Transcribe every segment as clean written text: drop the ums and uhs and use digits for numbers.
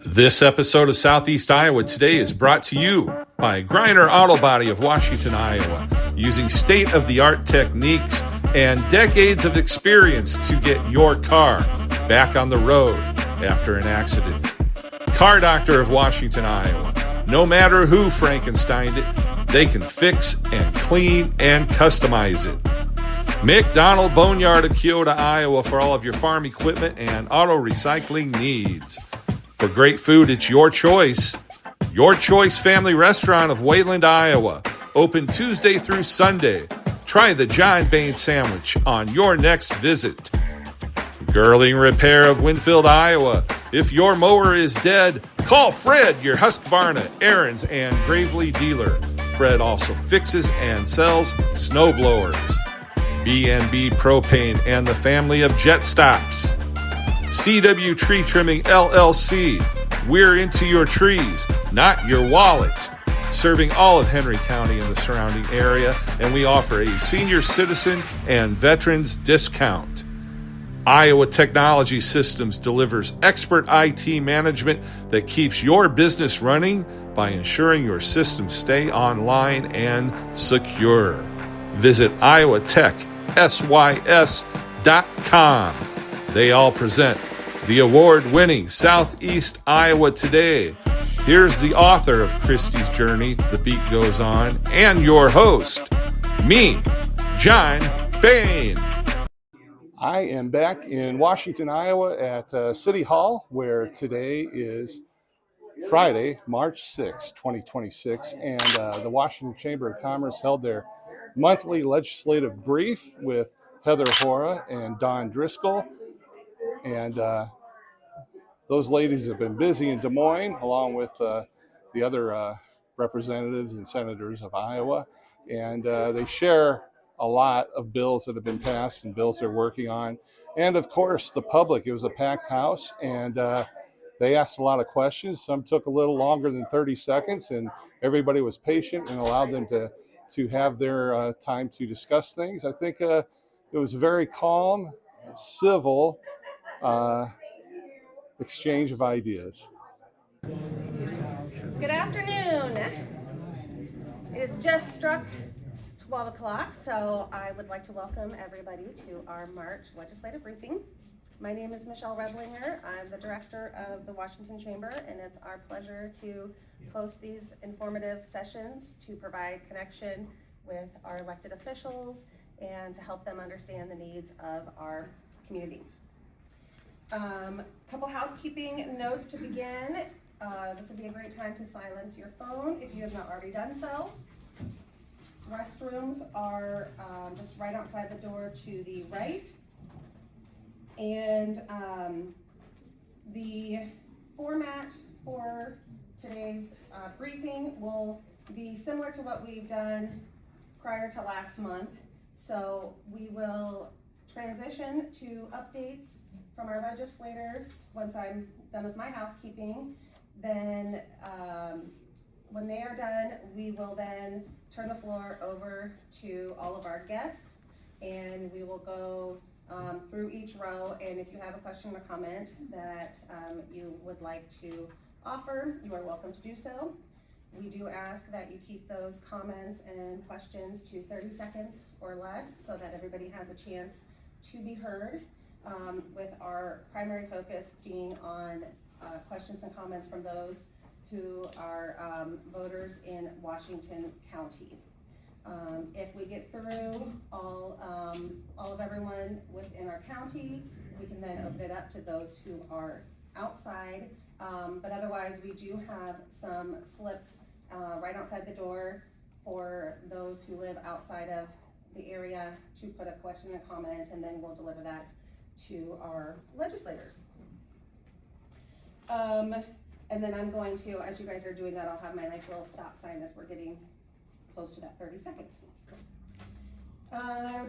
This episode of Southeast Iowa Today is brought to you by Griner Auto Body of Washington, Iowa, using state-of-the-art techniques and decades of experience to get your car back on the road after an accident. Car Doctor of Washington, Iowa. No matter who Frankensteined it, they can fix and clean and customize it. McDonald Boneyard of Keota, Iowa for all of your farm equipment and auto recycling needs. For great food, it's your choice. Your Choice Family Restaurant of Wayland, Iowa. Open Tuesday through Sunday. Try the John Bain sandwich on your next visit. Girling Repair of Winfield, Iowa. If your mower is dead, call Fred, your Husqvarna, Aaron's, and Gravely dealer. Fred also fixes and sells snow blowers. B&B Propane and the family of Jet Stops. CW Tree Trimming LLC. We're into your trees, not your wallet. Serving all of Henry County and the surrounding area, and we offer a senior citizen and veterans discount. Iowa Technology Systems delivers expert IT management that keeps your business running by ensuring your systems stay online and secure. Visit iowatechsys.com. They all present the award-winning Southeast Iowa Today. Here's the author of Christie's Journey, The Beat Goes On, and your host, me, John Bain. I am back in Washington, Iowa at City Hall, where today is Friday, March 6, 2026, and the Washington Chamber of Commerce held their monthly legislative brief with Heather Hora and Driscoll. And those ladies have been busy in Des Moines, along with the other representatives and senators of Iowa. And they share a lot of bills that have been passed and bills they're working on. And, of course, the public. It was a packed house, and they asked a lot of questions. Some took a little longer than 30 seconds, and everybody was patient and allowed them to have their time to discuss things. I think it was very calm, civil, exchange of ideas. Good afternoon. It is just struck 12 o'clock, so I would like to welcome everybody to our March legislative briefing. My name is Michelle Redlinger. I'm the director of the Washington Chamber, and it's our pleasure to host these informative sessions to provide connection with our elected officials and to help them understand the needs of our community. Couple housekeeping notes to begin. This would be a great time to silence your phone if you have not already done so. Restrooms are just right outside the door to the right. And the format for today's briefing will be similar to what we've done prior to last month. So we will transition to updates from our legislators once I'm done with my housekeeping. Then when they are done, we will then turn the floor over to all of our guests, and we will go through each row. And if you have a question or comment that you would like to offer, you are welcome to do so. We do ask that you keep those comments and questions to 30 seconds or less so that everybody has a chance to be heard, with our primary focus being on questions and comments from those who are voters in Washington County. If we get through all of everyone within our county, we can then open it up to those who are outside. But otherwise, we do have some slips right outside the door for those who live outside of the area to put a question and comment, and then we'll deliver that to our legislators. And then I'm going to, as you guys are doing that, I'll have my nice little stop sign as we're getting close to that 30 seconds.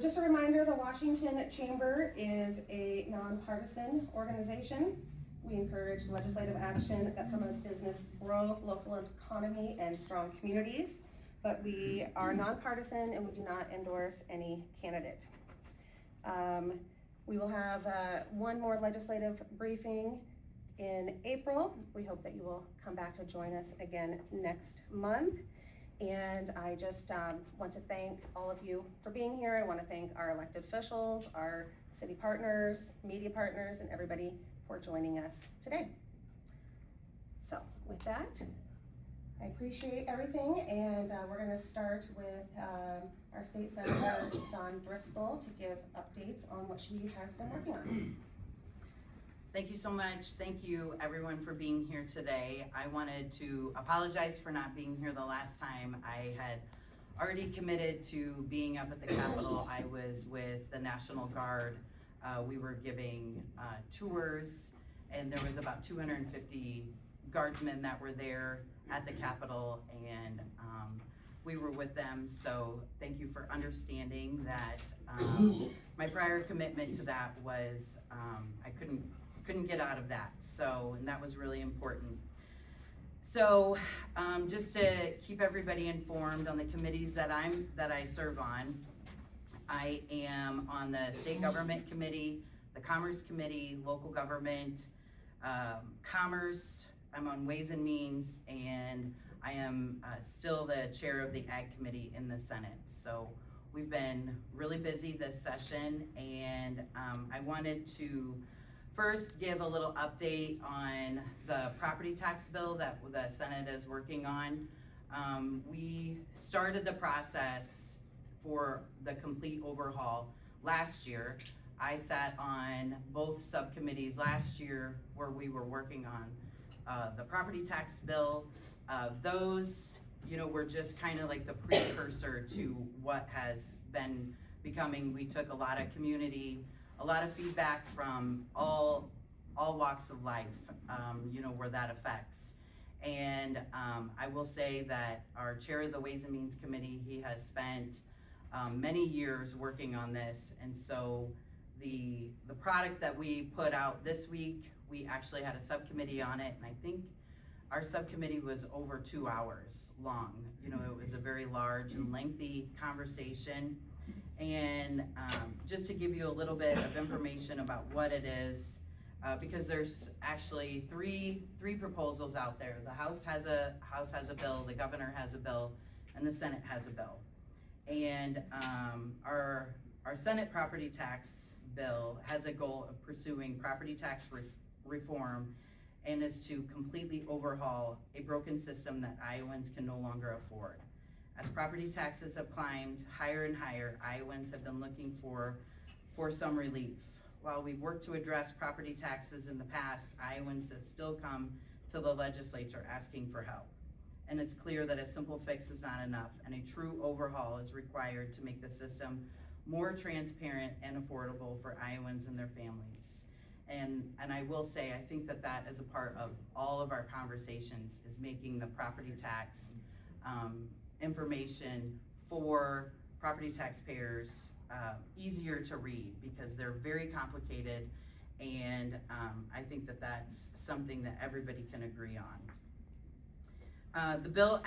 Just a reminder, the Washington Chamber is a nonpartisan organization. We encourage legislative action that promotes business growth, local economy, and strong communities. But we are nonpartisan and we do not endorse any candidate. We will have one more legislative briefing in April. We hope that you will come back to join us again next month. And I just want to thank all of you for being here. I want to thank our elected officials, our city partners, media partners, and everybody for joining us today. So with that, I appreciate everything, and we're going to start with our state senator, Driscoll, to give updates on what she has been working on. Thank you so much. Thank you everyone for being here today. I wanted to apologize for not being here the last time. I had already committed to being up at the Capitol. I was with the National Guard. We were giving tours, and there was about 250 guardsmen that were there at the Capitol, and we were with them. So thank you for understanding that. My prior commitment to that was I couldn't get out of that. So, and that was really important. So just to keep everybody informed on the committees that I serve on, I am on the State Government Committee, the Commerce Committee, Local Government, Commerce. I'm on Ways and Means, and I am still the chair of the Ag Committee in the Senate. So we've been really busy this session, and I wanted to first give a little update on the property tax bill that the Senate is working on. We started the process for the complete overhaul last year. I sat on both subcommittees last year where we were working on the property tax bill. Those, were just kind of like the precursor to what has been becoming. We took a lot of feedback from all walks of life, where that affects. And I will say that our chair of the Ways and Means Committee, he has spent many years working on this. And so the product that we put out this week, we actually had a subcommittee on it, and I think our subcommittee was over 2 hours long. It was a very large and lengthy conversation. And just to give you a little bit of information about what it is, because there's actually three proposals out there. The House has a bill, the governor has a bill, and the Senate has a bill. And our Senate property tax bill has a goal of pursuing property tax reform, and is to completely overhaul a broken system that Iowans can no longer afford. As property taxes have climbed higher and higher, Iowans have been looking for some relief. While we've worked to address property taxes in the past, Iowans have still come to the legislature asking for help. And it's clear that a simple fix is not enough, and a true overhaul is required to make the system more transparent and affordable for Iowans and their families. And I will say, I think that is a part of all of our conversations, is making the property tax information for property taxpayers easier to read, because they're very complicated, and I think that's something that everybody can agree on. The bill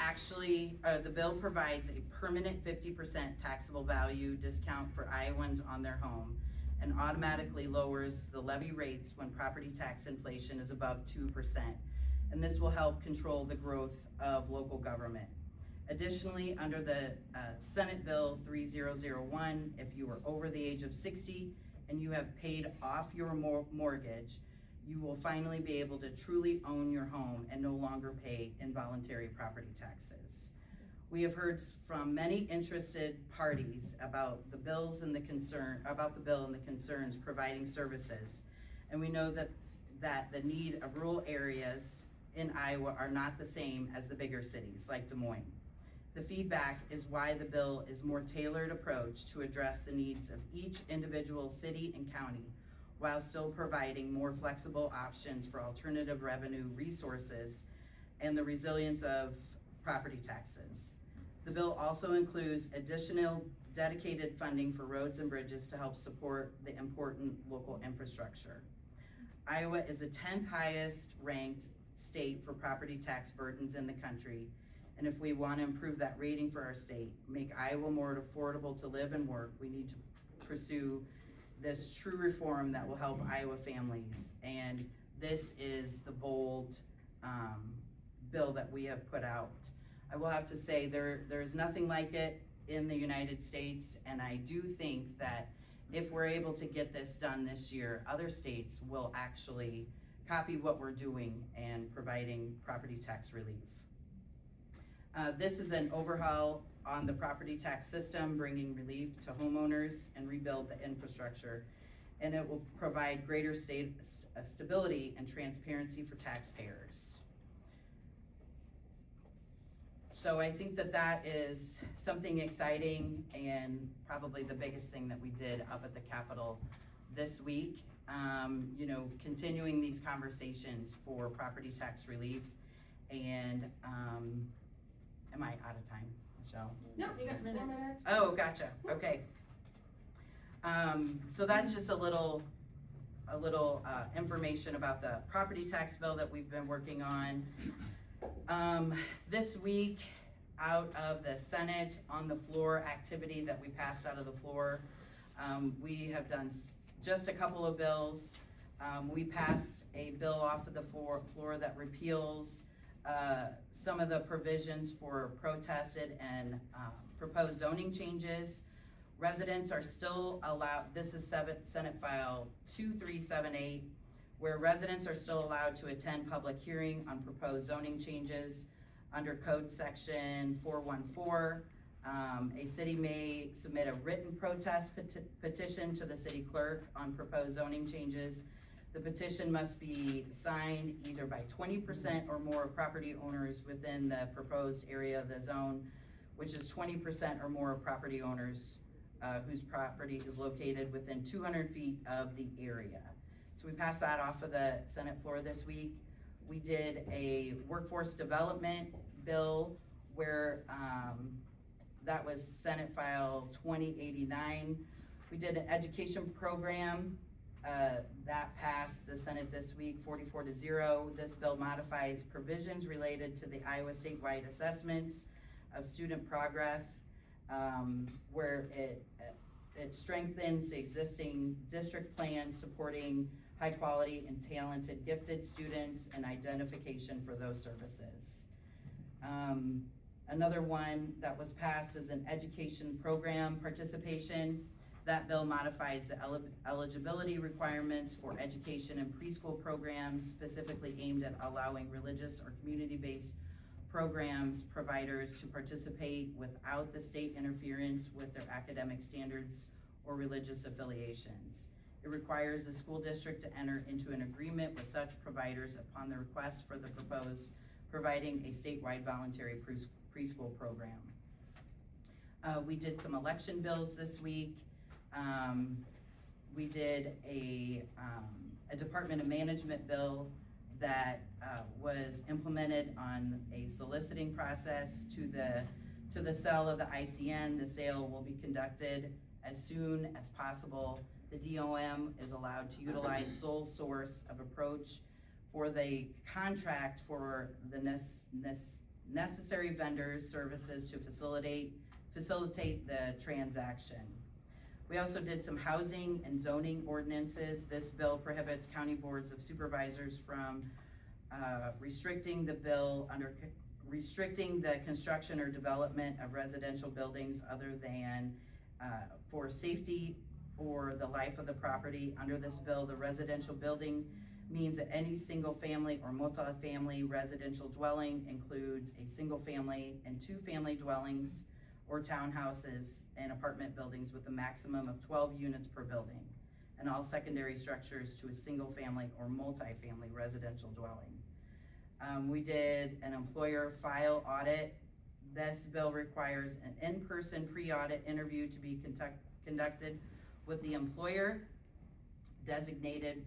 provides a permanent 50% taxable value discount for Iowans on their home, and automatically lowers the levy rates when property tax inflation is above 2%. And this will help control the growth of local government. Additionally, under the Senate Bill 3001, if you are over the age of 60 and you have paid off your mortgage, you will finally be able to truly own your home and no longer pay involuntary property taxes. We have heard from many interested parties about the bill and the concerns providing services. And we know that the need of rural areas in Iowa are not the same as the bigger cities like Des Moines. The feedback is why the bill is more tailored approach to address the needs of each individual city and county, while still providing more flexible options for alternative revenue resources and the resilience of property taxes. The bill also includes additional dedicated funding for roads and bridges to help support the important local infrastructure. Iowa is the 10th highest ranked state for property tax burdens in the country, and if we want to improve that rating for our state, make Iowa more affordable to live and work, we need to pursue this true reform that will help Iowa families. And this is the bold bill that we have put out. I will have to say there's nothing like it in the United States, and I do think that if we're able to get this done this year, other states will actually copy what we're doing and providing property tax relief. This is an overhaul on the property tax system, bringing relief to homeowners and rebuild the infrastructure, and it will provide greater stability and transparency for taxpayers. So I think that that is something exciting and probably the biggest thing that we did up at the Capitol this week. You know, continuing these conversations for property tax relief. And am I out of time, Michelle? No, you got 4 minutes. Oh, gotcha, okay. So that's just a little information about the property tax bill that we've been working on. This week, out of the Senate on the floor activity that we passed out of the floor, we have done just a couple of bills. We passed a bill off of the floor that repeals some of the provisions for protested and proposed zoning changes. Residents are still allowed, this is Senate File 2378, where residents are still allowed to attend public hearing on proposed zoning changes under Code Section 414. A city may submit a written protest petition to the city clerk on proposed zoning changes. The petition must be signed either by 20% or more property owners within the proposed area of the zone, which is 20% or more property owners whose property is located within 200 feet of the area. So we passed that off of the Senate floor this week. We did a workforce development bill where that was Senate File 2089. We did an education program that passed the Senate this week 44-0. This bill modifies provisions related to the Iowa statewide assessments of student progress, where it strengthens the existing district plan supporting high quality and talented gifted students and identification for those services. Another one that was passed is an education program participation. That bill modifies the eligibility requirements for education and preschool programs, specifically aimed at allowing religious or community-based programs providers to participate without the state interference with their academic standards or religious affiliations. It requires the school district to enter into an agreement with such providers upon the request for the proposed providing a statewide voluntary preschool program. We did some election bills this week. We did a Department of Management bill that was implemented on a soliciting process to the sale of the ICN. The sale will be conducted as soon as possible. The DOM is allowed to utilize sole source of approach for the contract for the necessary vendors services to facilitate the transaction. We also did some housing and zoning ordinances. This bill prohibits county boards of supervisors from restricting the construction or development of residential buildings other than for safety or the life of the property. Under this bill, the residential building means that any single family or multi-family residential dwelling includes a single family and 2 family dwellings or townhouses and apartment buildings with a maximum of 12 units per building, and all secondary structures to a single family or multi-family residential dwelling. We did an employer file audit. This bill requires an in-person pre-audit interview to be conducted with the employer, designated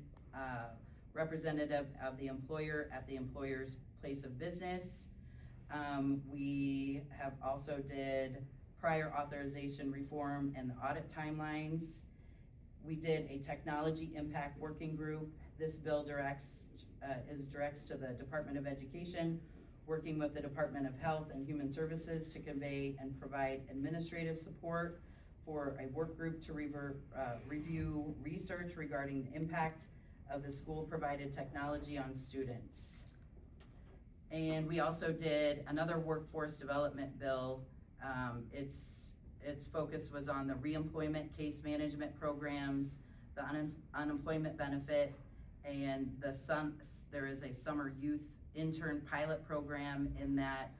representative of the employer at the employer's place of business. We have also did prior authorization reform and the audit timelines. We did a technology impact working group. This bill directs to the Department of Education, working with the Department of Health and Human Services to convey and provide administrative support for a work group to review research regarding the impact of the school-provided technology on students. And we also did another workforce development bill. Its focus was on the reemployment case management programs, the unemployment benefit, and there is a summer youth intern pilot program in that,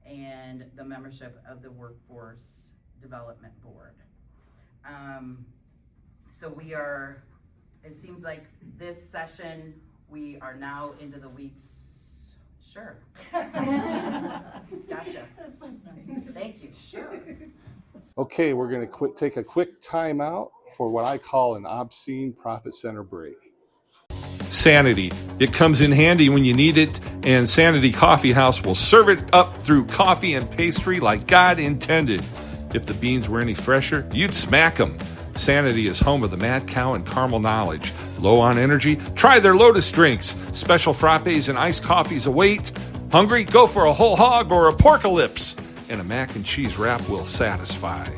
and the membership of the Workforce Development Board. So it seems like this session, we are now into the weeks. Sure. Gotcha. Thank you. Sure. Okay, we're going to take a quick time out for what I call an obscene profit center break. Sanity. It comes in handy when you need it, and Sanity Coffee House will serve it up through coffee and pastry like God intended. If the beans were any fresher, you'd smack them. Sanity is home of the Mad Cow and Caramel Knowledge. Low on energy? Try their Lotus drinks. Special frappes and iced coffees await. Hungry? Go for a whole hog or a porcalypse. And a mac and cheese wrap will satisfy.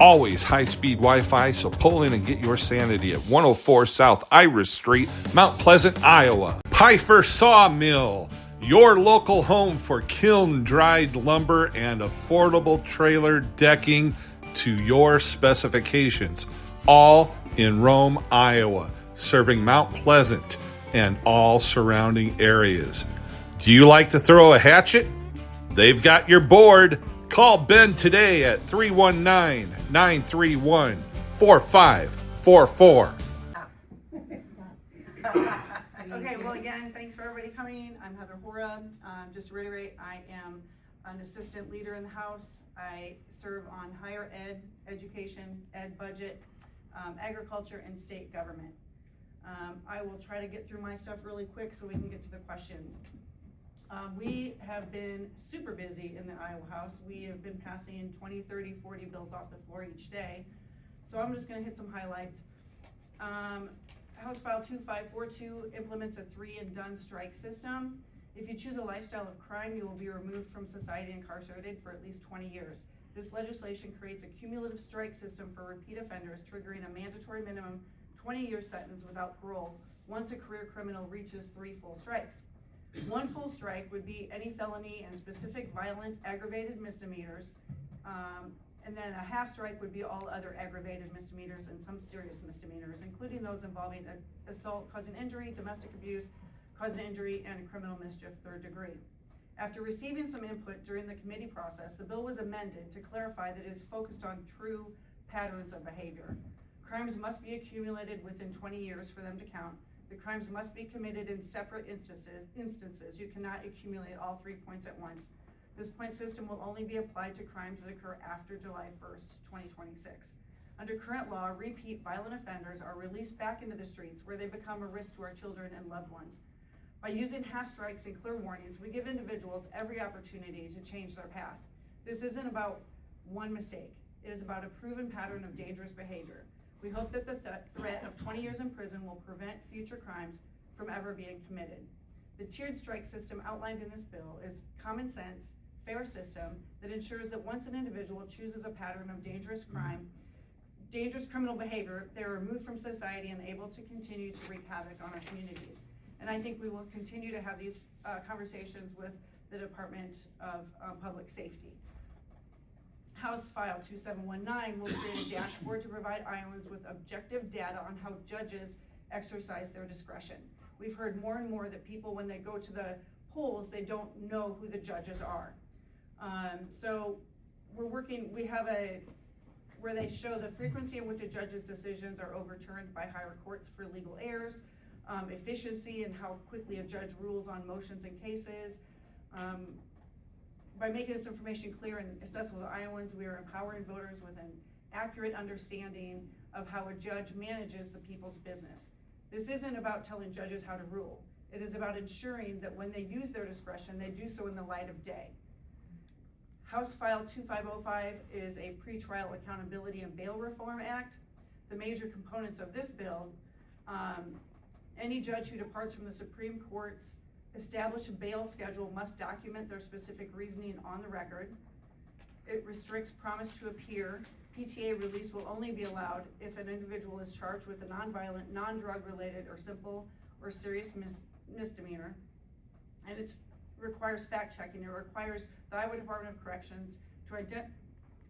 Always high-speed Wi-Fi, so pull in and get your Sanity at 104 South Iris Street, Mount Pleasant, Iowa. Pfeiffer Sawmill, your local home for kiln-dried lumber and affordable trailer decking to your specifications. All in Rome, Iowa, serving Mount Pleasant and all surrounding areas. Do you like to throw a hatchet? They've got your board. Call Ben today at 319-931-4544. Okay, well, again, thanks for everybody coming. I'm Heather Hora. Just to reiterate, I am an assistant leader in the House. I serve on higher ed, education, ed budget, agriculture, and state government. I will try to get through my stuff really quick so we can get to the questions. We have been super busy in the Iowa House. We have been passing 20, 30, 40 bills off the floor each day. So I'm just gonna hit some highlights. House File 2542 implements a 3-and-done strike system. If you choose a lifestyle of crime, you will be removed from society and incarcerated for at least 20 years. This legislation creates a cumulative strike system for repeat offenders, triggering a mandatory minimum 20-year sentence without parole once a career criminal reaches 3 full strikes. 1 full strike would be any felony and specific violent aggravated misdemeanors, and then a half strike would be all other aggravated misdemeanors and some serious misdemeanors, including those involving assault causing injury, domestic abuse causing injury, and criminal mischief 3rd degree. After receiving some input during the committee process, the bill was amended to clarify that it is focused on true patterns of behavior. Crimes must be accumulated within 20 years for them to count. The crimes must be committed in separate instances. You cannot accumulate all 3 points at once. This point system will only be applied to crimes that occur after July 1st, 2026. Under current law, repeat violent offenders are released back into the streets where they become a risk to our children and loved ones. By using half strikes and clear warnings, we give individuals every opportunity to change their path. This isn't about one mistake. It is about a proven pattern of dangerous behavior. We hope that the threat of 20 years in prison will prevent future crimes from ever being committed. The tiered strike system outlined in this bill is common sense, fair system that ensures that once an individual chooses a pattern of dangerous criminal behavior, they are removed from society and able to continue to wreak havoc on our communities. And I think we will continue to have these conversations with the Department of Public Safety. House File 2719 will create a dashboard to provide Iowans with objective data on how judges exercise their discretion. We've heard more and more that people, when they go to the polls, they don't know who the judges are. So we have where they show the frequency in which a judge's decisions are overturned by higher courts for legal errors, efficiency and how quickly a judge rules on motions and cases. By making this information clear and accessible to Iowans, we are empowering voters with an accurate understanding of how a judge manages the people's business. This isn't about telling judges how to rule. It is about ensuring that when they use their discretion, they do so in the light of day. House File 2505 is a pretrial accountability and bail reform act. The major components of this bill, any judge who departs from the Supreme Court's established bail schedule must document their specific reasoning on the record. It restricts promise to appear. PTA release will only be allowed if an individual is charged with a nonviolent, non-drug related, or simple or serious misdemeanor. And it requires fact checking. It requires the Iowa Department of Corrections to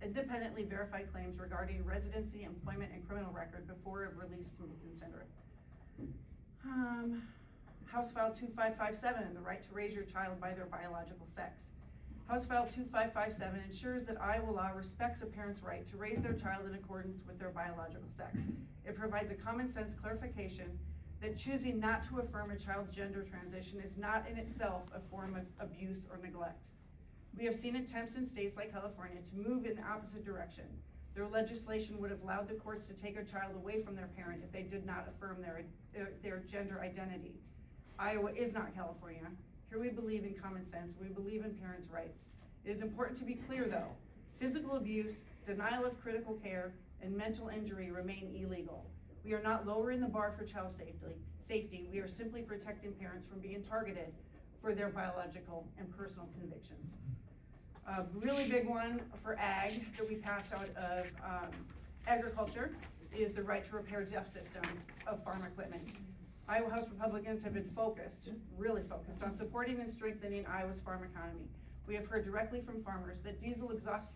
independently verify claims regarding residency, employment, and criminal record before a release can be considered. House File 2557, the right to raise your child by their biological sex. House File 2557 ensures that Iowa law respects a parent's right to raise their child in accordance with their biological sex. It provides a common sense clarification that choosing not to affirm a child's gender transition is not in itself a form of abuse or neglect. We have seen attempts in states like California to move in the opposite direction. Their legislation would have allowed the courts to take a child away from their parent if they did not affirm their gender identity. Iowa is not California. Here we believe in common sense. We believe in parents' rights. It is important to be clear though, physical abuse, denial of critical care, and mental injury remain illegal. We are not lowering the bar for child safety. We are simply protecting parents from being targeted for their biological and personal convictions. A really big one for ag that we passed out of agriculture is the right to repair DEF systems of farm equipment. Iowa House Republicans have been really focused on supporting and strengthening Iowa's farm economy. We have heard directly from farmers that diesel exhaust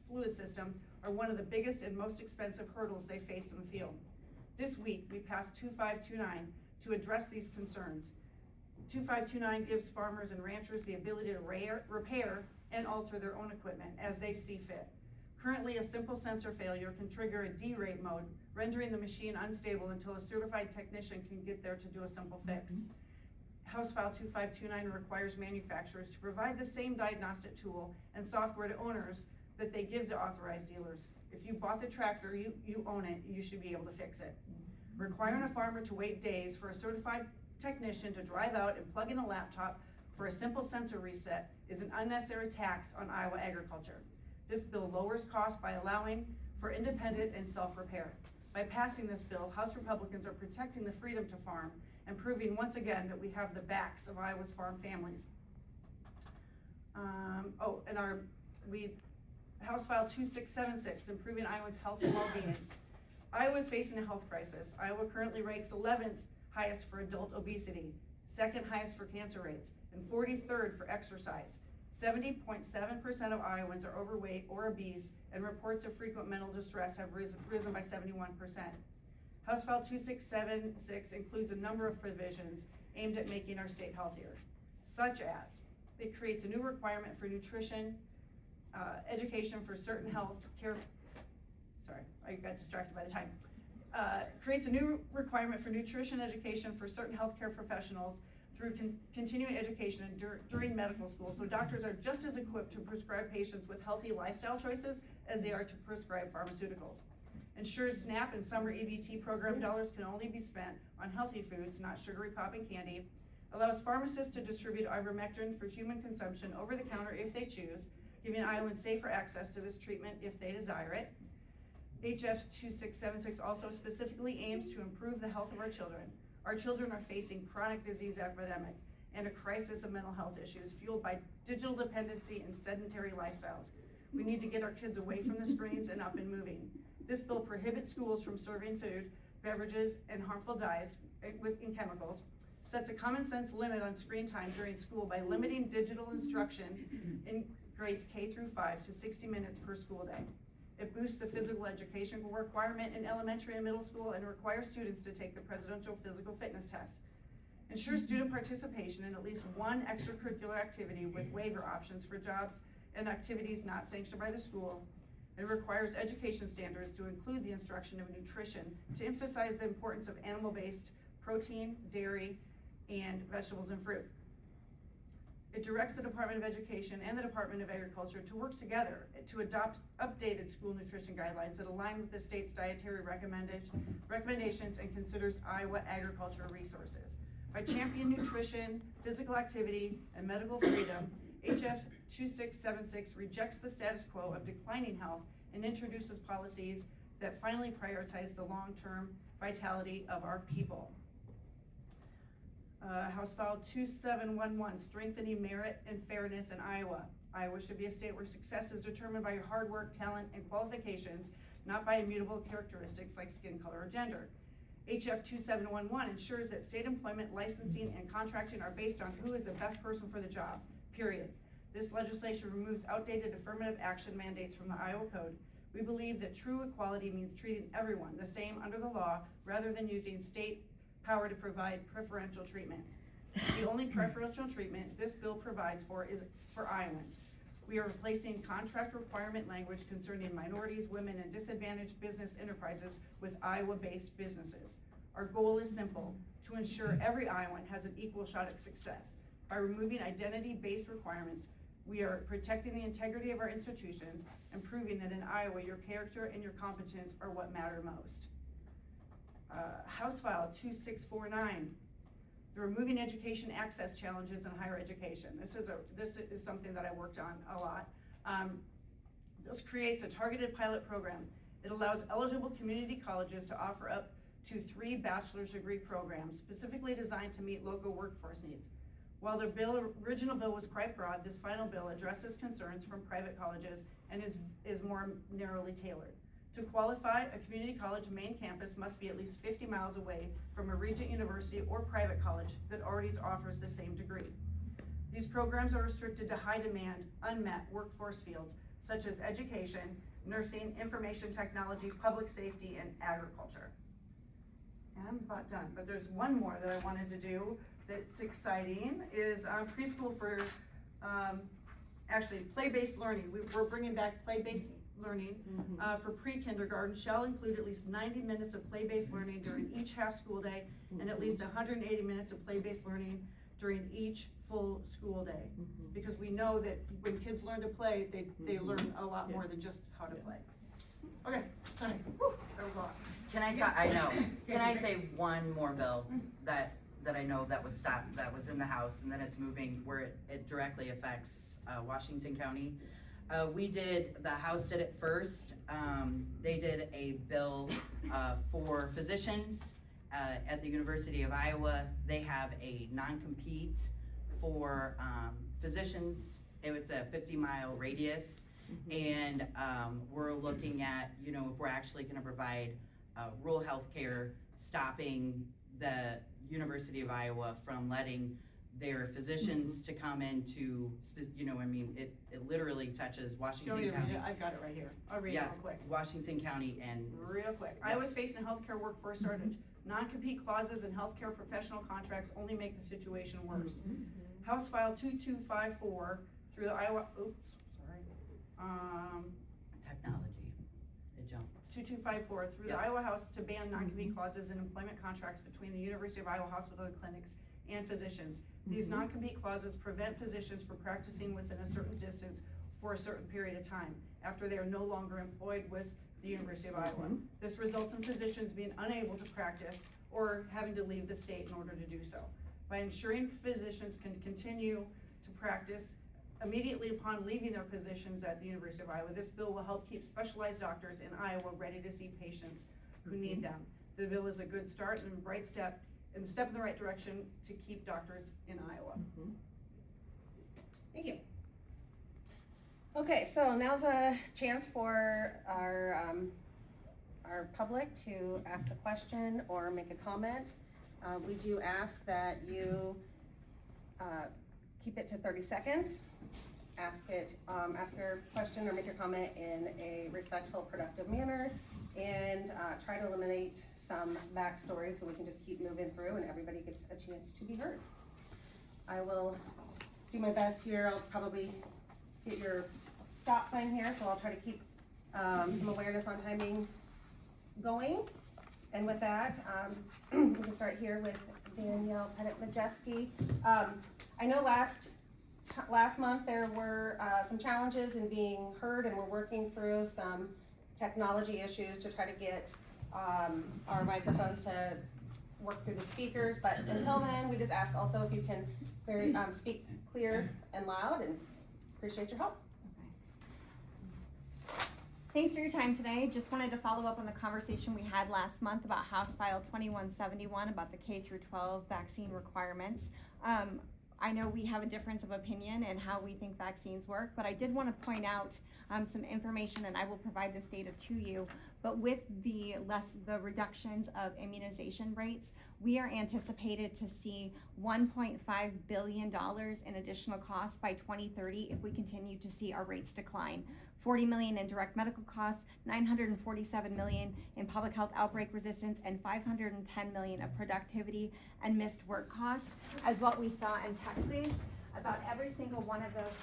fluid systems are one of the biggest and most expensive hurdles they face in the field. This week, we passed 2529 to address these concerns. 2529 gives farmers and ranchers the ability to repair and alter their own equipment as they see fit. Currently, a simple sensor failure can trigger a D-rate mode, rendering the machine unstable until a certified technician can get there to do a simple fix. House File 2529 requires manufacturers to provide the same diagnostic tool and software to owners that they give to authorized dealers. If you bought the tractor, you own it, you should be able to fix it. Requiring a farmer to wait days for a certified technician to drive out and plug in a laptop for a simple sensor reset is an unnecessary tax on Iowa agriculture. This bill lowers costs by allowing for independent and self-repair. By passing this bill, House Republicans are protecting the freedom to farm and proving once again that we have the backs of Iowa's farm families. House File 2676, improving Iowans' health and well-being. Iowa is facing a health crisis. Iowa currently ranks 11th highest for adult obesity, 2nd highest for cancer rates, and 43rd for exercise. 70.7% of Iowans are overweight or obese, and reports of frequent mental distress have risen by 71%. House File 2676 includes a number of provisions aimed at making our state healthier, such as it creates a new requirement for nutrition education for certain health care. Sorry, I got distracted by the time. Creates a new requirement for nutrition education for certain healthcare professionals through continuing education during medical school, so doctors are just as equipped to prescribe patients with healthy lifestyle choices as they are to prescribe pharmaceuticals. Ensures SNAP and summer EBT program dollars can only be spent on healthy foods, not sugary pop and candy. Allows pharmacists to distribute ivermectin for human consumption over the counter if they choose, giving Iowans safer access to this treatment if they desire it. HF 2676 also specifically aims to improve the health of our children. Our children are facing chronic disease epidemic and a crisis of mental health issues fueled by digital dependency and sedentary lifestyles. We need to get our kids away from the screens and up and moving. This bill prohibits schools from serving food, beverages, and harmful dyes in chemicals, sets a common sense limit on screen time during school by limiting digital instruction in grades K through 5 to 60 minutes per school day. It boosts the physical education requirement in elementary and middle school and requires students to take the presidential physical fitness test. Ensures student participation in at least one extracurricular activity with waiver options for jobs and activities not sanctioned by the school. It requires education standards to include the instruction of nutrition to emphasize the importance of animal-based protein, dairy, and vegetables and fruit. It directs the Department of Education and the Department of Agriculture to work together to adopt updated school nutrition guidelines that align with the state's dietary recommendations and considers Iowa agricultural resources. By championing nutrition, physical activity, and medical freedom, HF 2676 rejects the status quo of declining health and introduces policies that finally prioritize the long-term vitality of our people. House File 2711, strengthening merit and fairness in Iowa. Iowa should be a state where success is determined by your hard work, talent, and qualifications, not by immutable characteristics like skin color or gender. HF 2711 ensures that state employment, licensing, and contracting are based on who is the best person for the job, period. This legislation removes outdated affirmative action mandates from the Iowa Code. We believe that true equality means treating everyone the same under the law rather than using state power to provide preferential treatment. The only preferential treatment this bill provides for is for Iowans. We are replacing contract requirement language concerning minorities, women, and disadvantaged business enterprises with Iowa-based businesses. Our goal is simple: to ensure every Iowan has an equal shot at success. By removing identity-based requirements, we are protecting the integrity of our institutions and proving that in Iowa, your character and your competence are what matter most. House File 2649, the removing education access challenges in higher education. This is something that I worked on a lot. This creates a targeted pilot program. It allows eligible community colleges to offer up to 3 bachelor's degree programs specifically designed to meet local workforce needs. While the original bill was quite broad, this final bill addresses concerns from private colleges and is more narrowly tailored. To qualify, a community college main campus must be at least 50 miles away from a Regent University or private college that already offers the same degree. These programs are restricted to high demand, unmet workforce fields such as education, nursing, information technology, public safety, and agriculture. And I'm about done, but there's one more that I wanted to do that's exciting, is preschool for, actually play-based learning. We're bringing back play-based learning for pre-kindergarten shall include at least 90 minutes of play-based learning during each half school day and at least 180 minutes of play-based learning during each full school day. Because we know that when kids learn to play, they learn a lot more than just how to play. Okay, sorry, that was a lot. Can I talk, I know, can I say one more bill that I know that was stopped, that was in the House, and then it's moving where it directly affects Washington County. The House did it first. They did a bill for physicians at the University of Iowa. They have a non-compete for physicians. It's a 50-mile radius. And we're looking at, you know, if we're actually gonna provide rural health care, stopping the University of Iowa from letting their physicians to come into, you know, I mean, it literally touches Washington County. I've got it right here. I'll read it real quick. Washington County and. Real quick. Iowa's facing healthcare workforce shortage. Non-compete clauses in healthcare professional contracts only make the situation worse. House File 2254 through the Iowa, Technology, it jumped. 2254 through the Iowa House to ban non-compete clauses in employment contracts between the University of Iowa hospital and clinics and physicians. These non-compete clauses prevent physicians from practicing within a certain distance for a certain period of time after they are no longer employed with the University of Iowa. This results in physicians being unable to practice or having to leave the state in order to do so. By ensuring physicians can continue to practice immediately upon leaving their positions at the University of Iowa, this bill will help keep specialized doctors in Iowa ready to see patients who need them. The bill is a good start and a step in the right direction to keep doctors in Iowa. Thank you. Okay, so now's a chance for our public to ask a question or make a comment. We do ask that you keep it to 30 seconds. Ask your question or make your comment in a respectful, productive manner, and try to eliminate some backstory so we can just keep moving through and everybody gets a chance to be heard. I will do my best here. I'll probably get your stop sign here, so I'll try to keep some awareness on timing going. And with that, we can start here with Danielle Pettit-Majeski. I know last month there were some challenges in being heard, and we're working through some technology issues to try to get our microphones to work through the speakers. But until then, we just ask also if you can speak clear and loud, and appreciate your help. Thanks for your time today. Just wanted to follow up on the conversation we had last month about House File 2171 about the K through 12 vaccine requirements. I know we have a difference of opinion in how we think vaccines work, but I did want to point out some information, and I will provide this data to you. But with the reductions of immunization rates, we are anticipated to see $1.5 billion in additional costs by 2030 if we continue to see our rates decline. $40 million in direct medical costs, $947 million in public health outbreak resistance, and $510 million of productivity and missed work costs. As what we saw in Texas, about every single one of those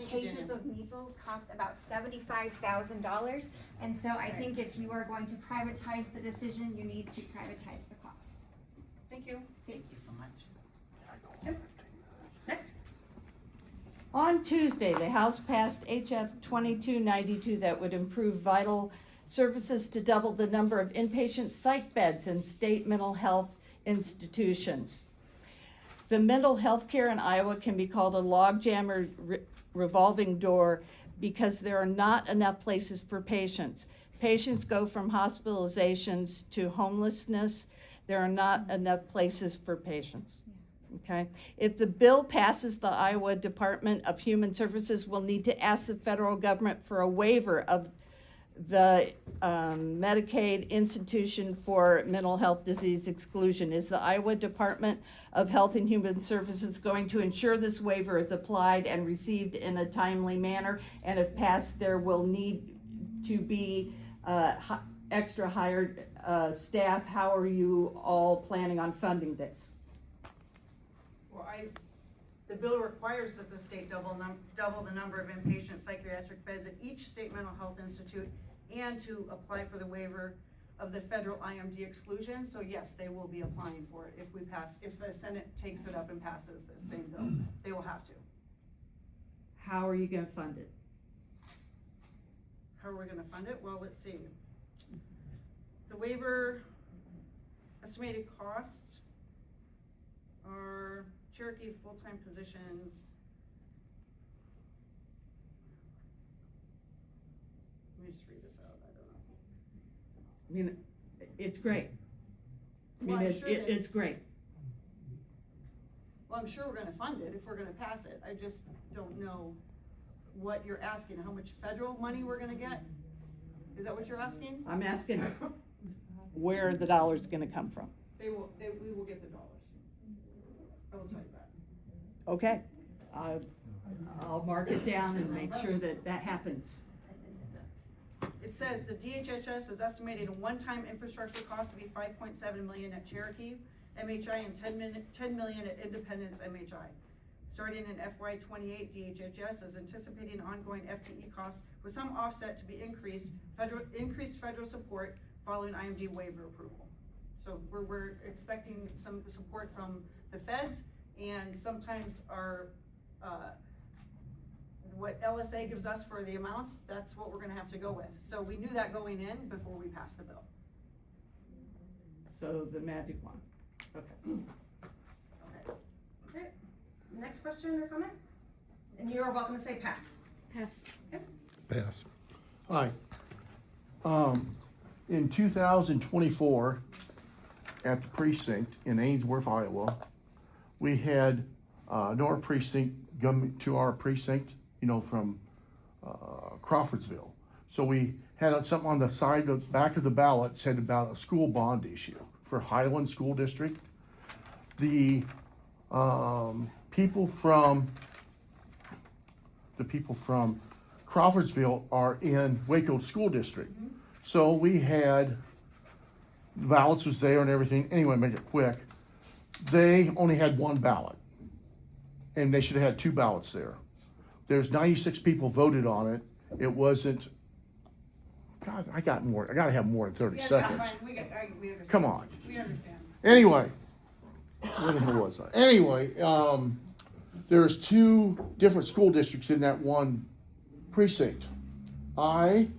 cases of measles cost about $75,000. And so I think if you are going to privatize the decision, you need to privatize the cost. Thank you. Thank you so much. Next. On Tuesday, the House passed HF 2292 that would improve vital services to double the number of inpatient psych beds in state mental health institutions. The mental health care in Iowa can be called a logjam or revolving door because there are not enough places for patients. Patients go from hospitalizations to homelessness. There are not enough places for patients. Okay. If the bill passes, the Iowa Department of Human Services will need to ask the federal government for a waiver of the Medicaid institution for mental health disease exclusion. Is the Iowa Department of Health and Human Services going to ensure this waiver is applied and received in a timely manner? And if passed, there will need to be extra hired staff. How are you all planning on funding this? Well, the bill requires that the state double the number of inpatient psychiatric beds at each state mental health institute and to apply for the waiver of the federal IMD exclusion. So yes, they will be applying for it if the Senate takes it up and passes this same bill. They will have to. How are you gonna fund it? How are we gonna fund it? Well, let's see. The waiver estimated costs are Cherokee full-time positions. Let me just read this out, I don't know. I mean, it's great. Well, It's great. Well, I'm sure we're gonna fund it if we're gonna pass it. I just don't know what you're asking, how much federal money we're gonna get? Is that what you're asking? I'm asking where the dollar's gonna come from. We will get the dollars. I will tell you that. Okay, I'll mark it down and make sure that that happens. It says the DHHS is estimating a one-time infrastructure cost to be $5.7 million at Cherokee MHI and $10 million at Independence MHI. Starting in FY 28, DHHS is anticipating ongoing FTE costs with some offset to be increased federal support following IMD waiver approval. So we're expecting some support from the feds, and sometimes our what LSA gives us for the amounts, that's what we're gonna have to go with. So we knew that going in before we passed the bill. So the magic one, okay. Okay. Next question or comment? And you are welcome to say pass. Pass. Okay. Pass. Hi. In 2024, at the precinct in Ainsworth, Iowa, we had Nora precinct come to our precinct, from Crawfordsville. So we had something on the side of back of the ballot said about a school bond issue for Highland School District. The people from Crawfordsville are in Waco School District. So we had ballots was there and everything. Anyway, make it quick. They only had one ballot, and they should have had two ballots there. There's 96 people voted on it. It wasn't. God, I got more. I gotta have more than 30 seconds. We understand. Come on. We understand. Anyway, where the hell was I? Anyway, there's two different school districts in that one precinct. I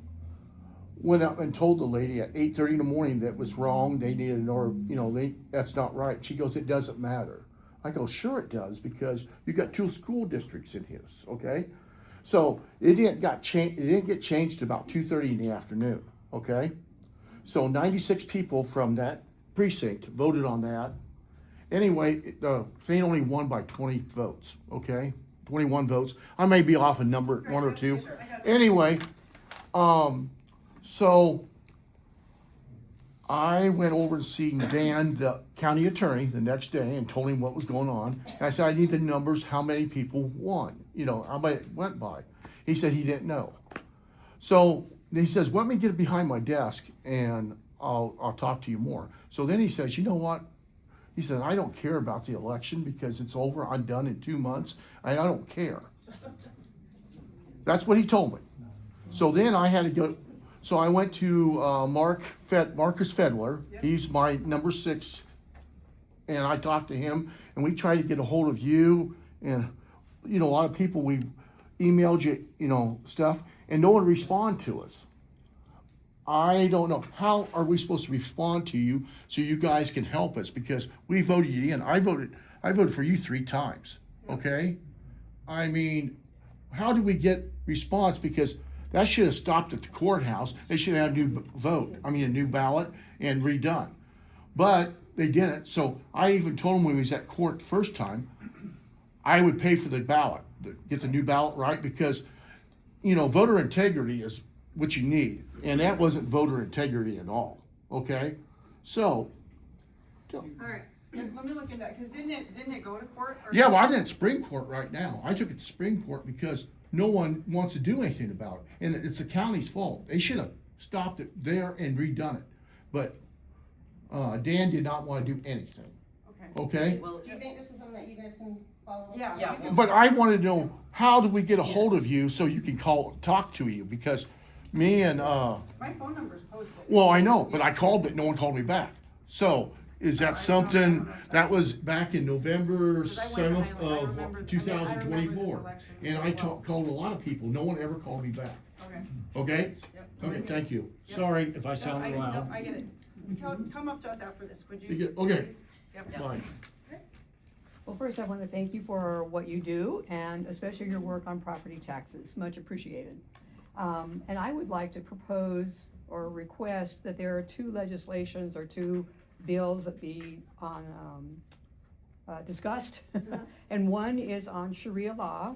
went up and told the lady at 8:30 in the morning that was wrong. They needed that's not right. She goes, it doesn't matter. I go, sure it does, because you got two school districts in his, okay? So it didn't get changed about 2:30 in the afternoon, okay? So 96 people from that precinct voted on that. Anyway, Thane only won by 20 votes, okay? 21 votes. I may be off a number, one or two. Anyway, so I went over to see Dan, the county attorney, the next day and told him what was going on. And I said, I need the numbers, how many people won, how many it went by. He said he didn't know. So he says, let me get it behind my desk and I'll talk to you more. So then he says, you know what? He said, I don't care about the election because it's over. I'm done in 2 months and I don't care. That's what he told me. So then I had to go. So I went to Marcus Fedler. He's my number 6. And I talked to him and we tried to get a hold of you and, a lot of people, we emailed you, stuff and no one responded to us. I don't know. How are we supposed to respond to you so you guys can help us? Because we voted you in. I voted for you 3 times. Okay? I mean, how do we get response? Because that should have stopped at the courthouse. They should have had a new ballot and redone. But they didn't. So I even told them when we was at court the first time, I would pay for the ballot, get the new ballot right, because, voter integrity is what you need. And that wasn't voter integrity at all, okay? So. All right, let me look into that, because didn't it go to court? Yeah, well, I'm in Supreme Court right now. I took it to Supreme Court because no one wants to do anything about it. And it's the county's fault. They should have stopped it there and redone it. But Dan did not want to do anything, okay? Well, Do you think this is something that you guys can follow up? Yeah. But I wanted to know, how do we get a hold of you so you can talk to you? Because me and, My phone number's posted. well, I know, but I called, but no one called me back. So, is that something, that was back in November 7th of 2024. And I called a lot of people, no one ever called me back. Okay. Okay? Yep. Okay, thank you. Yep. Sorry if I No, sounded no, loud. I get it. Come up to us after this, would You you? get- okay. please? Yep. Bye. Well, first I want to thank you for what you do and especially your work on property taxes, much appreciated. And I would like to propose or request that there are 2 legislations or 2 bills that be discussed. And one is on Sharia law.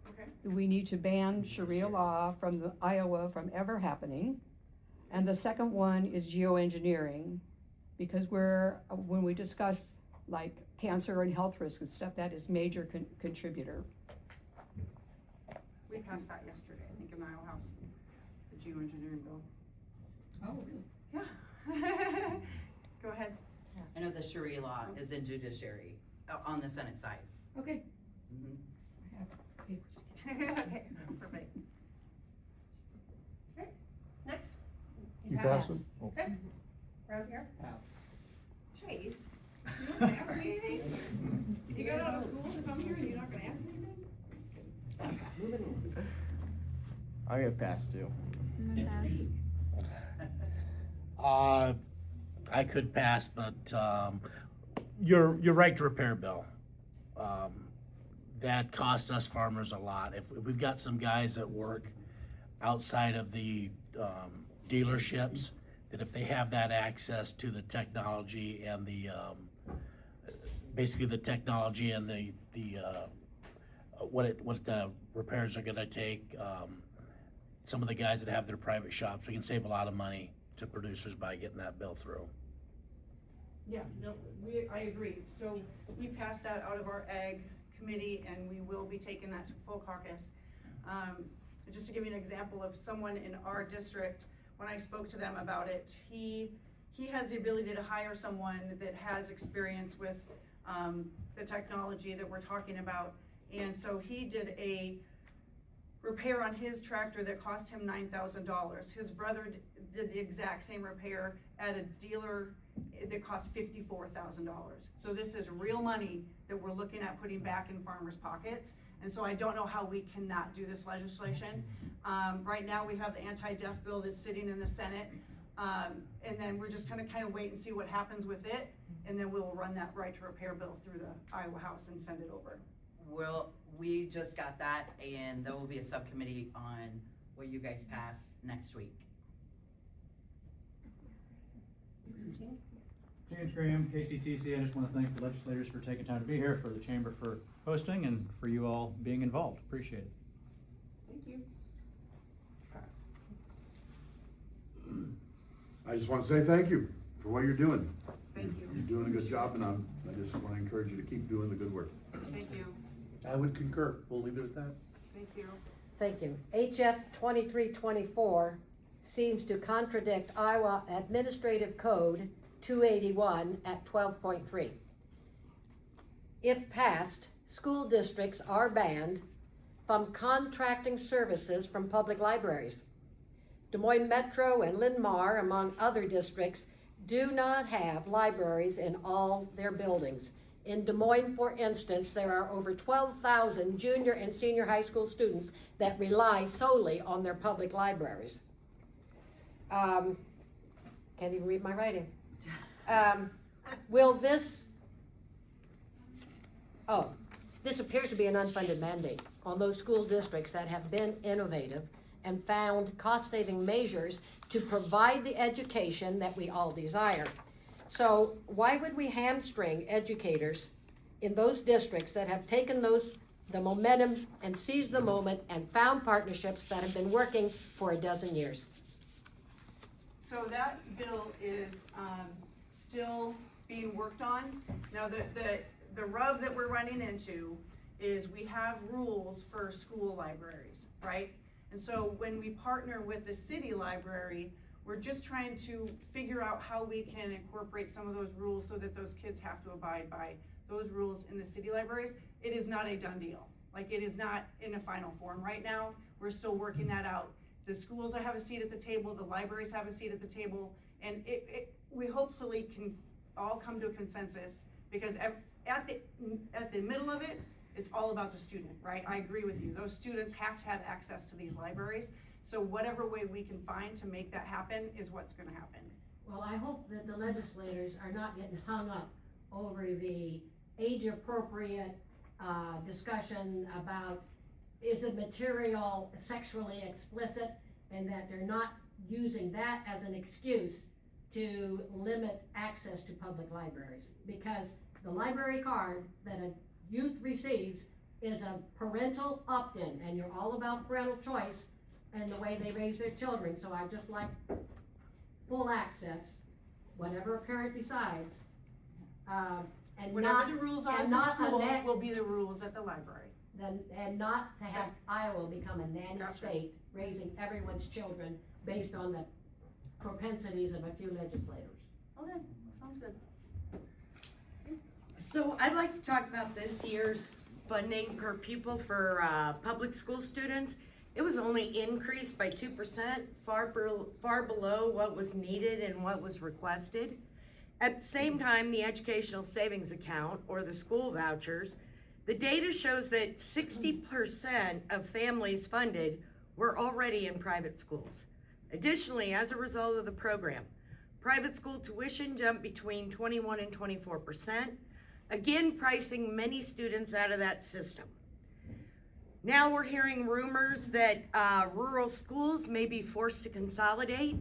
Okay. We need to ban Sharia law from Iowa from ever happening. And the second one is geoengineering, because when we discuss like cancer and health risks and stuff, that is major contributor. We passed that yesterday, I think, in the Iowa House, the geoengineering bill. Oh, really? Yeah. Go ahead. I know the Sharia law is in judiciary, on the Senate side. Okay. Mhm. I have papers. Okay, perfect. Okay, next. You pass? passing? Oh. Okay, around here. Chase, you not gonna ask me anything? You got out of school to come here and you're not gonna ask me anything? I get passed too. Pass. I could pass, but your right to repair bill. That costs us farmers a lot. If we've got some guys that work outside of the dealerships, that if they have that access to the technology and the basically the technology and the what the repairs are gonna take, some of the guys that have their private shops, we can save a lot of money to producers by getting that bill through. Yeah, no, I agree. So we passed that out of our ag committee and we will be taking that to full caucus. Just to give you an example of someone in our district, when I spoke to them about it, he has the ability to hire someone that has experience with the technology that we're talking about. And so he did a repair on his tractor that cost him $9,000. His brother did the exact same repair at a dealer that cost $54,000. So this is real money that we're looking at putting back in farmers' pockets. And so I don't know how we cannot do this legislation. Right now we have the anti-death bill that's sitting in the Senate. And then we're just gonna kind of wait and see what happens with it. And then we'll run that right to repair bill through the Iowa House and send it over. we just got that, and there will be a subcommittee on what you guys passed next week. James Graham, KCTC. I just want to thank the legislators for taking time to be here, for the chamber for hosting, and for you all being involved. Appreciate it. Thank you. I just want to say thank you for what you're doing. Thank you. You're doing a good job, and I just want to encourage you to keep doing the good work. Thank you. I would concur. We'll leave it at that. Thank you. Thank you. HF 2324 seems to contradict Iowa Administrative Code 281 at 12.3. If passed, school districts are banned from contracting services from public libraries. Des Moines Metro and Linn-Mar, among other districts, do not have libraries in all their buildings. In Des Moines, for instance, there are over 12,000 junior and senior high school students that rely solely on their public libraries. Can't even read my writing. This appears to be an unfunded mandate on those school districts that have been innovative and found cost-saving measures to provide the education that we all desire. So why would we hamstring educators in those districts that have taken the momentum and seized the moment and found partnerships that have been working for a dozen years? So that bill is still being worked on. Now, the rub that we're running into is we have rules for school libraries, right? And so when we partner with the city library, we're just trying to figure out how we can incorporate some of those rules so that those kids have to abide by those rules in the city libraries. It is not a done deal. Like, it is not in a final form right now. We're still working that out. The schools have a seat at the table, the libraries have a seat at the table, and we hopefully can all come to a consensus, because at the middle of it, it's all about the student, right? I agree with you. Those students have to have access to these libraries. So whatever way we can find to make that happen is what's gonna happen. Well, I hope that the legislators are not getting hung up over the age-appropriate discussion about, is the material sexually explicit, and that they're not using that as an excuse to limit access to public libraries. Because the library card that a youth receives is a parental opt-in, and you're all about parental choice and the way they raise their children. So I just like full access, whatever a parent decides, and Whatever not, the rules are and at not the school a net, will be the rules at the library. and not to have Iowa become a nanny Gotcha. state, raising everyone's children based on the propensities of a few legislators. Okay, sounds good. So I'd like to talk about this year's funding per pupil for public school students. It was only increased by 2%, far below what was needed and what was requested. At the same time, the educational savings account, or the school vouchers, the data shows that 60% of families funded were already in private schools. Additionally, as a result of the program, private school tuition jumped between 21 and 24%, again pricing many students out of that system. Now we're hearing rumors that rural schools may be forced to consolidate,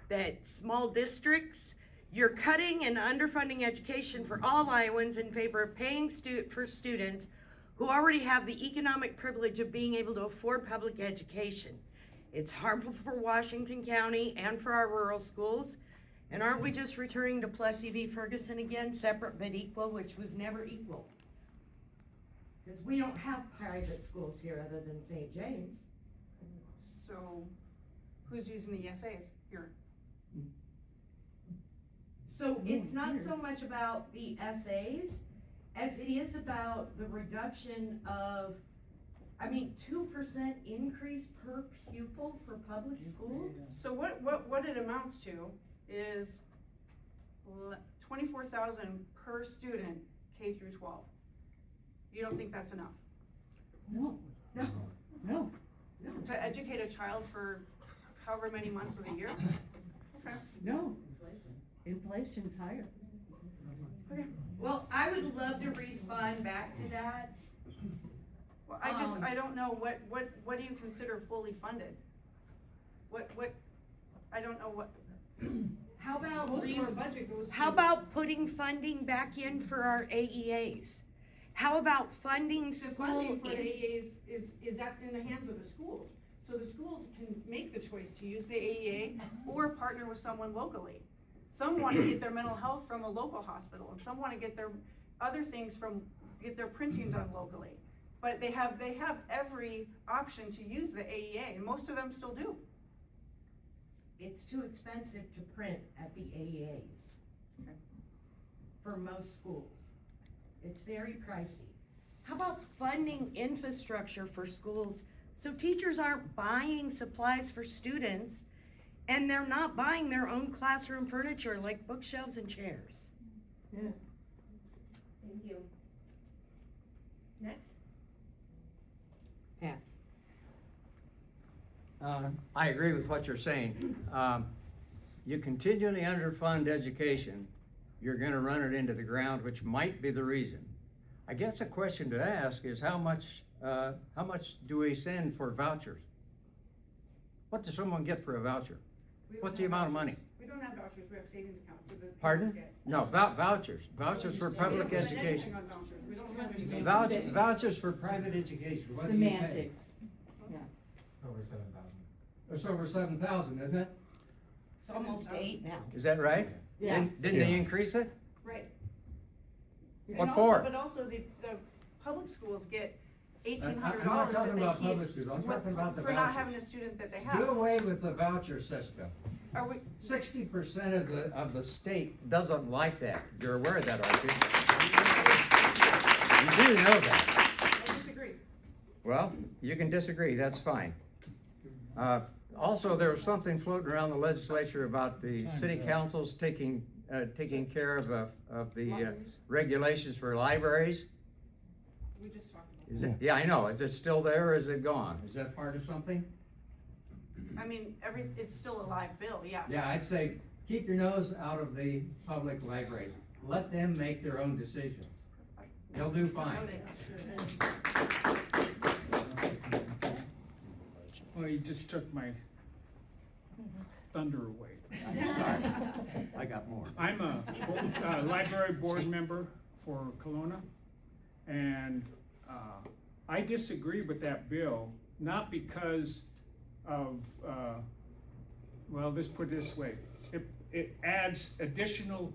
that small districts, you're cutting and underfunding education for all Iowans in favor of paying for students who already have the economic privilege of being able to afford public education. It's harmful for Washington County and for our rural schools. And aren't we just returning to Plessy v. Ferguson again, separate but equal, which was never equal? Because we don't have private schools here other than St. James. So who's using the ESAs here? So it's not so much about the essays as it is about the reduction of, 2% increase per pupil for public schools? So what it amounts to is 24,000 per student, K through 12. You don't think that's enough? No. To educate a child for however many months of the year? Okay. No, inflation's higher. Okay. Well, I would love to respond back to that Well, I don't know, what do you consider fully funded? I don't know what. How about Most of our budget goes to. How about putting funding back in for our AEAs? How about funding The school? funding for AEAs is in the hands of the schools. So the schools can make the choice to use the AEA or partner with someone locally. Some want to get their mental health from a local hospital, and some want to get their other things get their printing done locally. But they have every option to use the AEA, and most of them still do. It's too expensive to print at the AEAs. Okay. For most schools. It's very pricey. How about funding infrastructure for schools so teachers aren't buying supplies for students and they're not buying their own classroom furniture like bookshelves and chairs? Yeah. Thank you. Next. Pass. I agree with what you're saying. You continually underfund education, you're gonna run it into the ground, which might be the reason. I guess a question to ask is how much do we send for vouchers? What does someone get for a voucher? What's the amount of money? We don't have vouchers, we have savings accounts. So the Pardon? parents get. No, vouchers for public We don't spend education. anything on vouchers. We don't have any. Vouchers for private education. What do you pay? Semantics. Yeah. Over 7,000. It's over 7,000, isn't it? It's almost 8 now. Is that right? Yeah. Didn't they increase it? Right. What And for? But also the public schools get $1,800 I'm not talking that they about keep public schools, I'm talking about the for not vouchers. having a student that they Do have. away with the voucher system. Are we, 60% of the state doesn't like that. You're aware of that, aren't you? You do know that. I disagree. Well, you can disagree, that's fine. Also, there was something floating around the legislature about the city councils taking care of the regulations for libraries. We just talked about Is it, yeah, I know, is it still there or is it gone? Is that part of something? I mean, it's still a live bill, yeah. Yeah, I'd say keep your nose out of the public libraries. Let them make their own decisions. They'll do fine. Well, you just took my thunder away. I got more. I'm a library board member for Kelowna, and I disagree with that bill, not because of, well, let's put it this way. It adds additional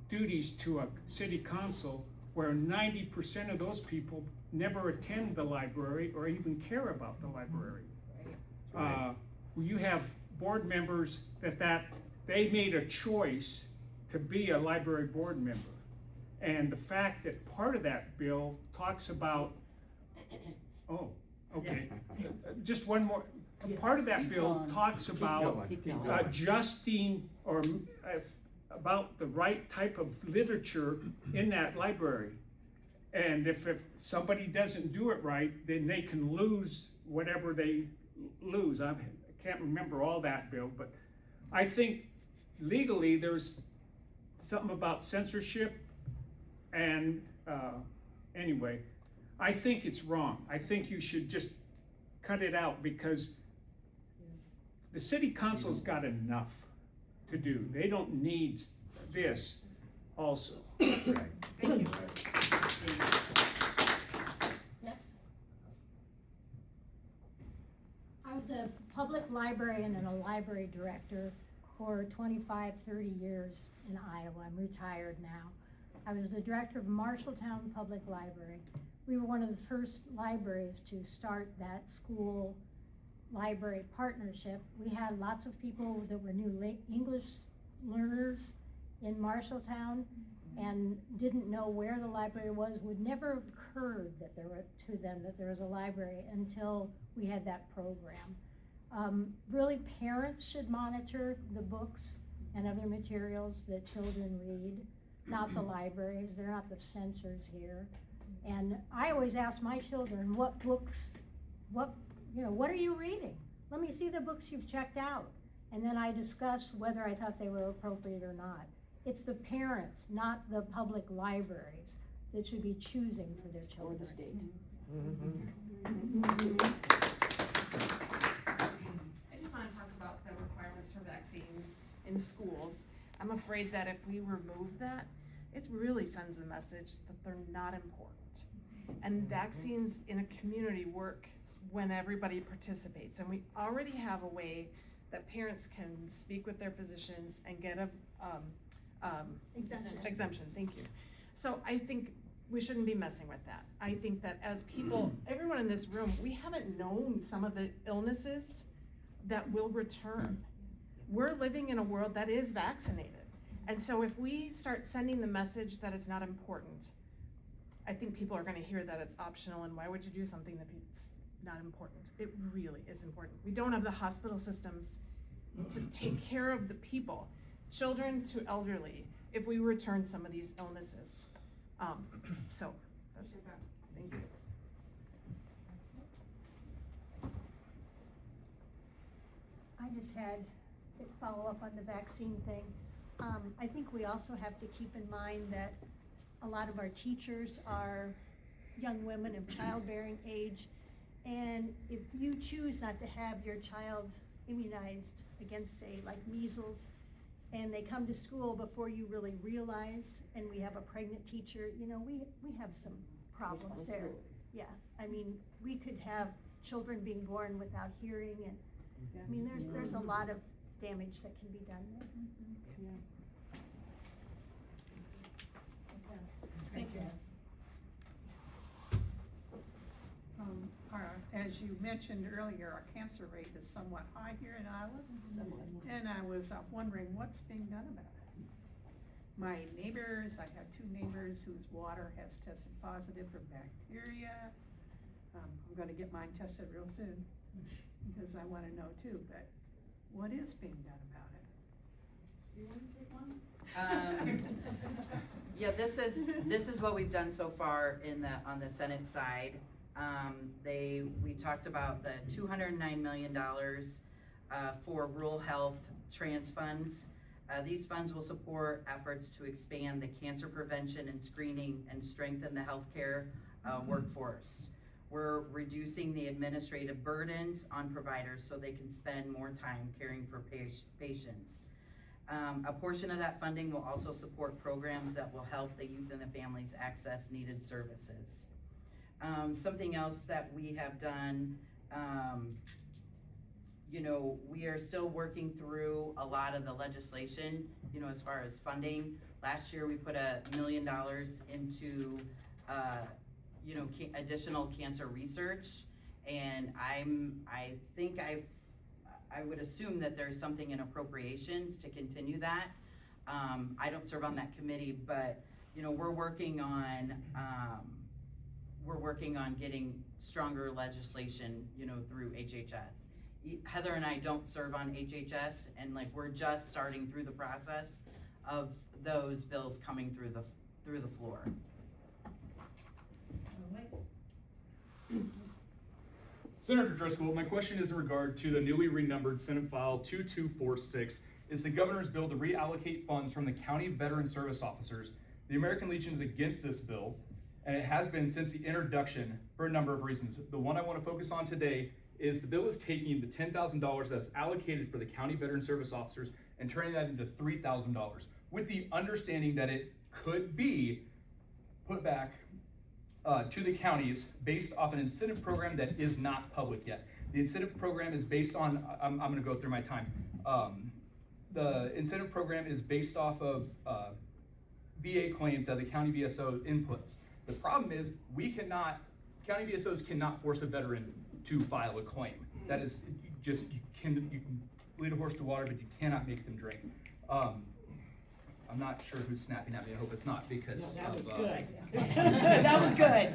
duties to a city council where 90% of those people never attend the library or even care about the library. You have board members that they made a choice to be a library board member. And the fact that part of that bill talks about, oh, okay, just one more. Part of that bill talks about adjusting or about the right type of literature in that library. And if somebody doesn't do it right, then they can lose whatever they lose. I can't remember all that, Bill, but I think legally there's something about censorship, and anyway, I think it's wrong. I think you should just cut it out because the city council's got enough to do. They don't need this also. Thank you. Next. I was a public librarian and a library director for 25, 30 years in Iowa. I'm retired now. I was the director of Marshalltown Public Library. We were one of the first libraries to start that school library partnership. We had lots of people that were new English learners in Marshalltown and didn't know where the library was, would never have occurred that there was a library until we had that program. Really, parents should monitor the books and other materials that children read, not the libraries. They're not the censors here. And I always ask my children, what books, what are you reading? Let me see the books you've checked out. And then I discussed whether I thought they were appropriate or not. It's the parents, not the public libraries, that should be choosing for their children. Or the state. I just want to talk about the requirements for vaccines in schools. I'm afraid that if we remove that, it really sends a message that they're not important. And vaccines in a community work when everybody participates. And we already have a way that parents can speak with their physicians and get a exemption, thank you. So I think we shouldn't be messing with that. I think that as people, everyone in this room, we haven't known some of the illnesses that will return. We're living in a world that is vaccinated. And so if we start sending the message that it's not important, I think people are gonna hear that it's optional, and why would you do something if it's not important? It really is important. We don't have the hospital systems to take care of the people, children to elderly, if we return some of these illnesses. So that's your back. Thank you. I just had a follow up on the vaccine thing. I think we also have to keep in mind that a lot of our teachers are young women of childbearing age, and if you choose not to have your child immunized against, say, like measles, and they come to school before you really realize, and we have a pregnant teacher, you know, we have some problems there. Yeah, I mean, we could have children being born without hearing, and I mean, there's a lot of damage that can be done there. Thank you. As you mentioned earlier, our cancer rate is somewhat high here in Iowa. And I was wondering what's being done about it. My neighbors, I have 2 neighbors whose water has tested positive for bacteria. I'm gonna get mine tested real soon because I wanna know too, but what is being done about it? Do you wanna take one? Yeah, this is what we've done so far on the Senate side. We talked about the $209 million for rural health trans funds. These funds will support efforts to expand the cancer prevention and screening and strengthen the healthcare workforce. We're reducing the administrative burdens on providers so they can spend more time caring for patients. A portion of that funding will also support programs that will help the youth and the families access needed services. Something else that we have done, you know, we are still working through a lot of the legislation, you know, as far as funding. Last year we put $1 million into, you know, additional cancer research, and I would assume that there's something in appropriations to continue that. I don't serve on that committee, but you know, we're working on getting stronger legislation, you know, through HHS. Heather and I don't serve on HHS, and like we're just starting through the process of those bills coming through the floor. Senator Driscoll, my question is in regard to the newly renumbered Senate File 2246. It's the governor's bill to reallocate funds from the county veteran service officers. The American Legion is against this bill, and it has been since the introduction for a number of reasons. The one I want to focus on today is the bill is taking the $10,000 that's allocated for the county veteran service officers and turning that into $3,000, with the understanding that it could be put back to the counties based off an incentive program that is not public yet. The incentive program is based on, I'm gonna go through my time. The incentive program is based off of VA claims that the county VSO inputs. The problem is county VSOs cannot force a veteran to file a claim. That is just, you can lead a horse to water, but you cannot make them drink. I'm not sure who's snapping at me. I hope it's not because that was good. That was good.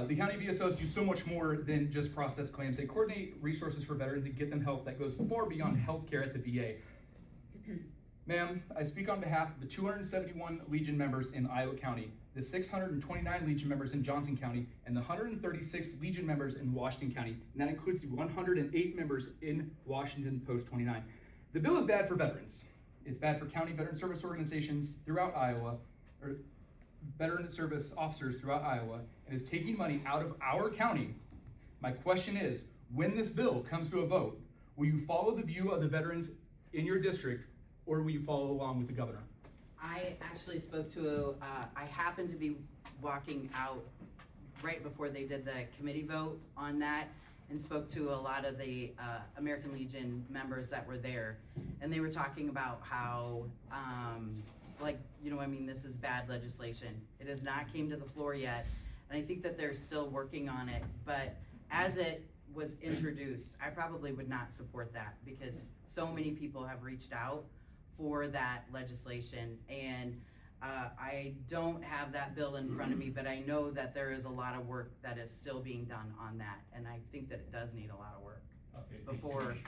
The county VSOs do so much more than just process claims. They coordinate resources for veterans and get them help that goes far beyond healthcare at the VA. Ma'am, I speak on behalf of the 271 Legion members in Iowa County, the 629 Legion members in Johnson County, and the 136 Legion members in Washington County, and that includes the 108 members in Washington Post 29. The bill is bad for veterans. It's bad for county veteran service organizations throughout Iowa, or veteran service officers throughout Iowa and is taking money out of our county. My question is, when this bill comes to a vote, will you follow the view of the veterans in your district, or will you follow along with the governor? I actually spoke to, I happened to be walking out right before they did the committee vote on that, and spoke to a lot of the American Legion members that were there. And they were talking about how, this is bad legislation. It has not came to the floor yet, and I think that they're still working on it. But as it was introduced, I probably would not support that, because so many people have reached out for that legislation. And I don't have that bill in front of me, but I know that there is a lot of work that is still being done on that, and I think that it does need a lot of work before it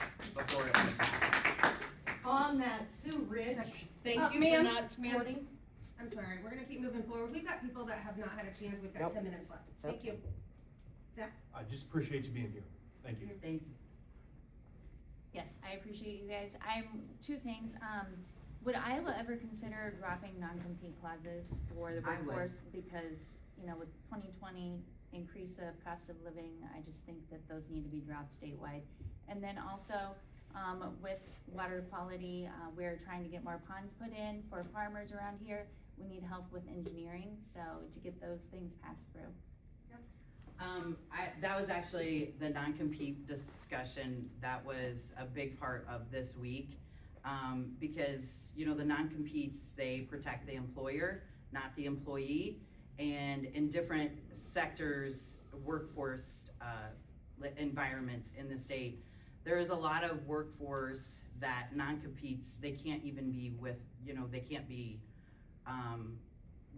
passes. On that, Sue Ridge, Thank you for not supporting. I'm sorry, we're gonna keep moving forward. We've got people that have not had a chance. We've got 10 minutes left. Thank you. Zach? I just appreciate you being here. Thank you. Thank you. Yes, I appreciate you guys. Two things. Would Iowa ever consider dropping non-compete clauses for the I would. workforce? Because, with 2020 increase of cost of living, I just think that those need to be dropped statewide. And then also, with water quality, we're trying to get more ponds put in for farmers around here. We need help with engineering, so to get those things passed through. That was actually the non-compete discussion. That was a big part of this week. Because, the non-competes, they protect the employer, not the employee. And in different sectors, workforce environments in the state, there is a lot of workforce that non-competes, they can't even be with, they can't be,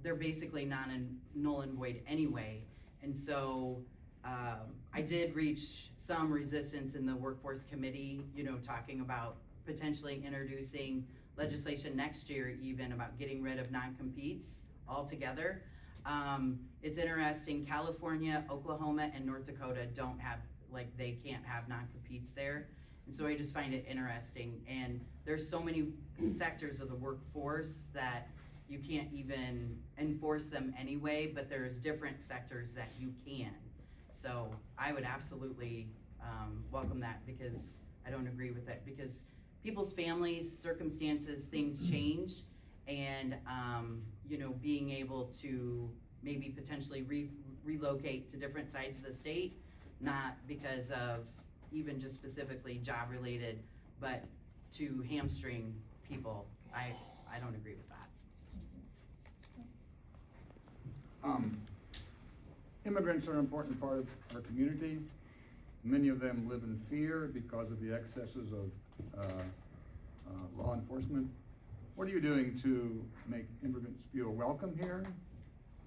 they're basically null and void anyway. And so I did reach some resistance in the workforce committee, talking about potentially introducing legislation next year even about getting rid of non-competes altogether. It's interesting, California, Oklahoma, and North Dakota don't have, they can't have non-competes there. And so I just find it interesting. And there's so many sectors of the workforce that you can't even enforce them anyway, but there's different sectors that you can. So I would absolutely welcome that, because I don't agree with it, because people's families, circumstances, things change, and being able to maybe potentially relocate to different sides of the state, not because of even just specifically job related, but to hamstring people, I don't agree with that. Immigrants are an important part of our community. Many of them live in fear because of the excesses of law enforcement. What are you doing to make immigrants feel welcome here?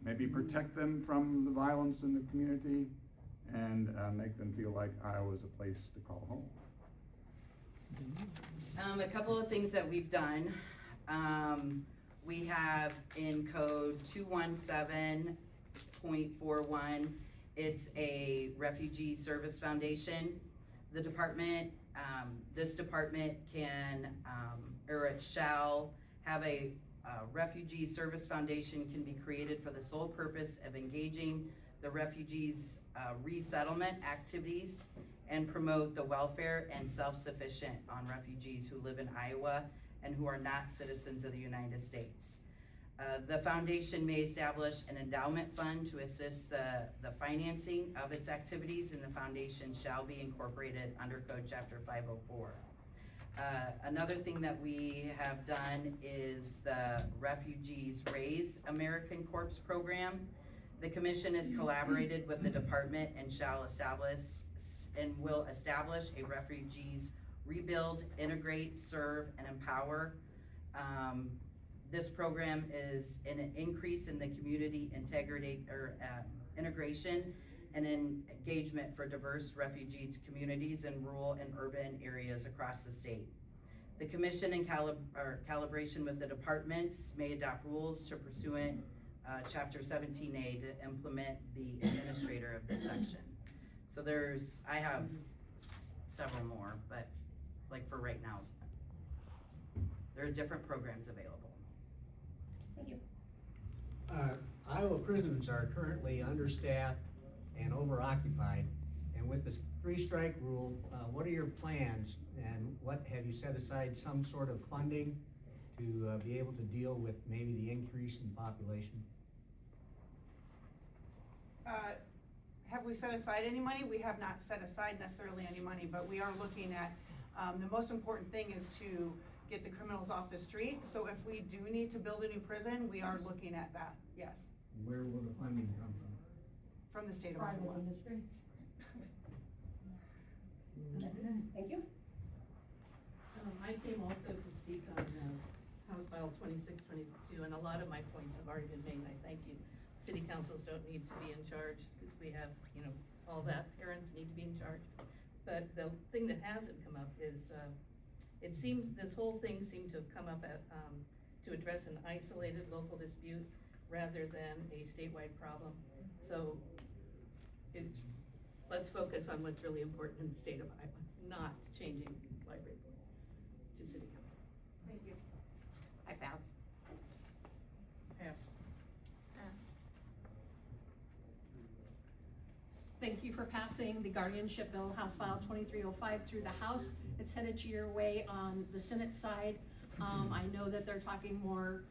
Maybe protect them from the violence in the community, and make them feel like Iowa is a place to call home? A couple of things that we've done. We have in code 217.41, it's a refugee service foundation. The department, this department can, or it shall have a refugee service foundation can be created for the sole purpose of engaging the refugees' resettlement activities and promote the welfare and self-sufficient on refugees who live in Iowa and who are not citizens of the United States. The foundation may establish an endowment fund to assist the financing of its activities, and the foundation shall be incorporated under Code Chapter 504. Another thing that we have done is the Refugees Raise American Corps program. The commission has collaborated with the department and shall establish and will establish a Refugees Rebuild, Integrate, Serve, and Empower. This program is an increase in the community integrity or integration and engagement for diverse refugees communities in rural and urban areas across the state. The commission in calibration with the departments may adopt rules to pursuant Chapter 17A to implement the administrator of this section. So I have several more, but for right now, there are different programs available. Thank you. Iowa prisons are currently understaffed and overoccupied. And with the three-strike rule, what are your plans? And what, have you set aside some sort of funding to be able to deal with maybe the increase in population? Have we set aside any money? We have not set aside necessarily any money, but we are looking at, the most important thing is to get the criminals off the street. So if we do need to build a new prison, we are looking at that, yes, Where will the funding come from? from the state of Private Iowa. industry. Thank you. I came also to speak on House File 2622, and a lot of my points have already been made, and I thank you. City councils don't need to be in charge, because we have, all that, parents need to be in charge. But the thing that hasn't come up is, it seems, this whole thing seemed to have come up at, to address an isolated local dispute rather than a statewide problem. So, let's focus on what's really important in the state of Iowa, not changing library board to city council. Thank you. I pass. Pass. Thank you for passing the guardianship bill, House File 2305, through the House. It's headed to your way on the Senate side. I know that they're talking more,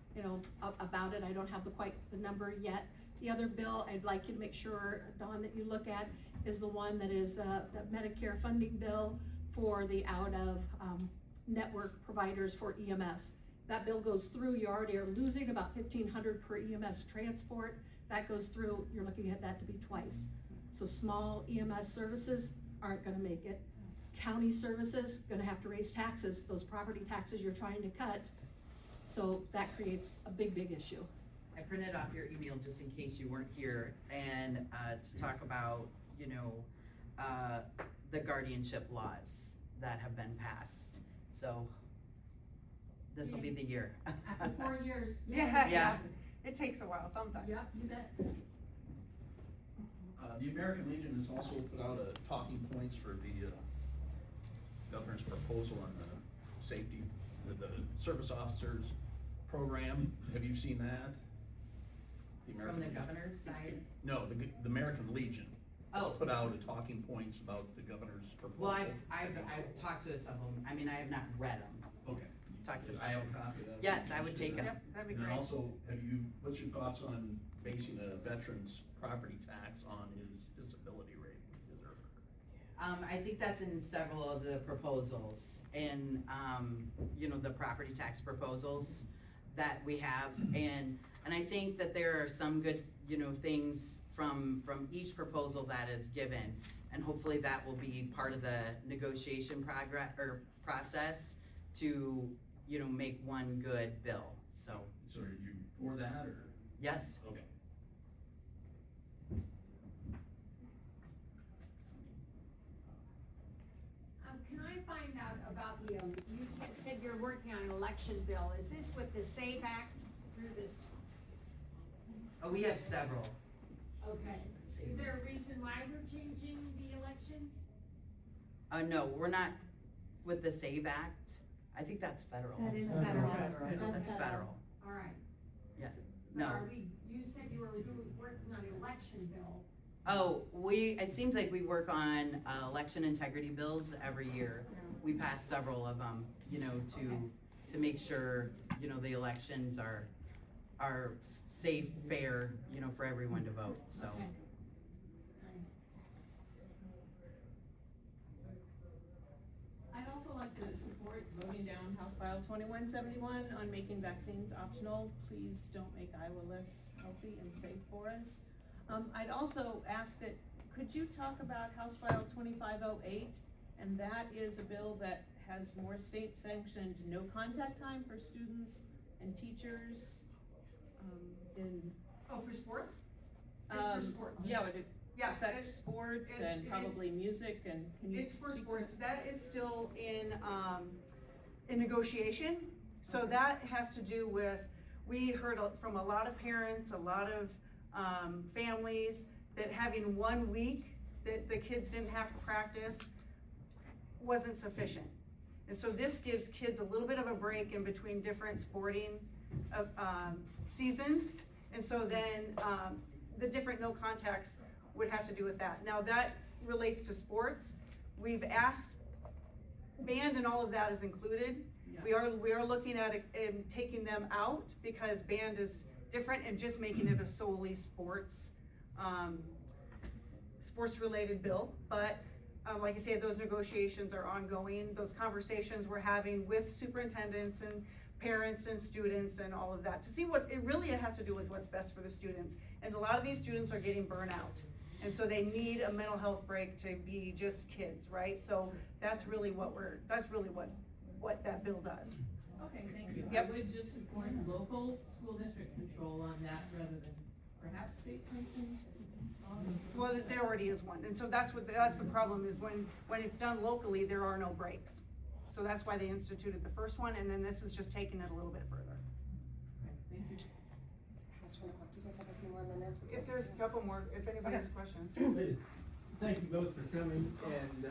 about it. I don't have quite the number yet. The other bill I'd like you to make sure, Dawn, that you look at is the one that is the Medicare funding bill for the out of network providers for EMS. That bill goes through, you already are losing about $1,500 per EMS transport. That goes through, you're looking at that to be twice. So small EMS services aren't gonna make it. County services, gonna have to raise taxes, those property taxes you're trying to cut. So that creates a big, big issue. I printed off your email just in case you weren't here, and to talk about, the guardianship laws that have been passed. So this will be the year. After 4 years. Yeah. It takes a while sometimes. Yeah, you bet. The American Legion has also put out talking points for the governor's proposal on the safety, the service officers program. Have you seen that? From the governor's side? No, the American Legion has Oh. put out talking points about the governor's proposal. Well, I've talked to some of them. I mean, I have not read them. Okay. Talked to some. I have a copy of that. Yes, I would take them. Yep, that'd be And great. also, what's your thoughts on basing a veteran's property tax on his disability rate? Is there? I think that's in several of the proposals, and, the property tax proposals that we have, and I think that there are some good, things from each proposal that is given, and hopefully that will be part of the negotiation process to, make one good bill, so. So are you for that, or? Yes. Okay. Can I find out about you said you're working on an election bill. Is this with the SAVE Act through this? Oh, we have several. Okay. Is there a reason why we're changing the elections? No, we're not with the SAVE Act. I think that's federal. That is federal. That's federal. All right. Yeah, But no. you said you were working on an election bill. Oh, it seems like we work on election integrity bills every year. We pass several of them, to make sure, the elections are safe, fair, for everyone to vote, so. Okay. I'd also like to support voting down House File 2171 on making vaccines optional. Please don't make Iowa less healthy and safe for us. I'd also ask that, could you talk about House File 2508? And that is a bill that has more state sanctioned no contact time for students and teachers, For sports? It's for sports. Yeah, would it Yeah, affect sports and probably music, and can you It's for speak to sports. That is still in negotiation. So that has to do with, we heard from a lot of parents, a lot of families, that having 1 week that the kids didn't have to practice wasn't sufficient. And so this gives kids a little bit of a break in between different sporting seasons. And so then, the different no contacts would have to do with that. Now, that relates to sports. We've asked, band and all of that is included. We are looking at taking them out because band is different and just making it a solely sports related bill. But like I say, those negotiations are ongoing. Those conversations we're having with superintendents and parents and students and all of that to see what it has to do with what's best for the students. And a lot of these students are getting burnout. And so they need a mental health break to be just kids, right? So that's really what that bill does. Okay, thank you. Yep. I would just support local school district control on that rather than perhaps state sanctions. Well, there already is one, and so that's the problem is when it's done locally, there are no breaks. So that's why they instituted the first one, and then this is just taking it a little bit further. Okay, thank you. Past 1 o'clock. Do you guys have a few more minutes? If there's a couple more, if anybody has questions. Ladies, thank you both for coming and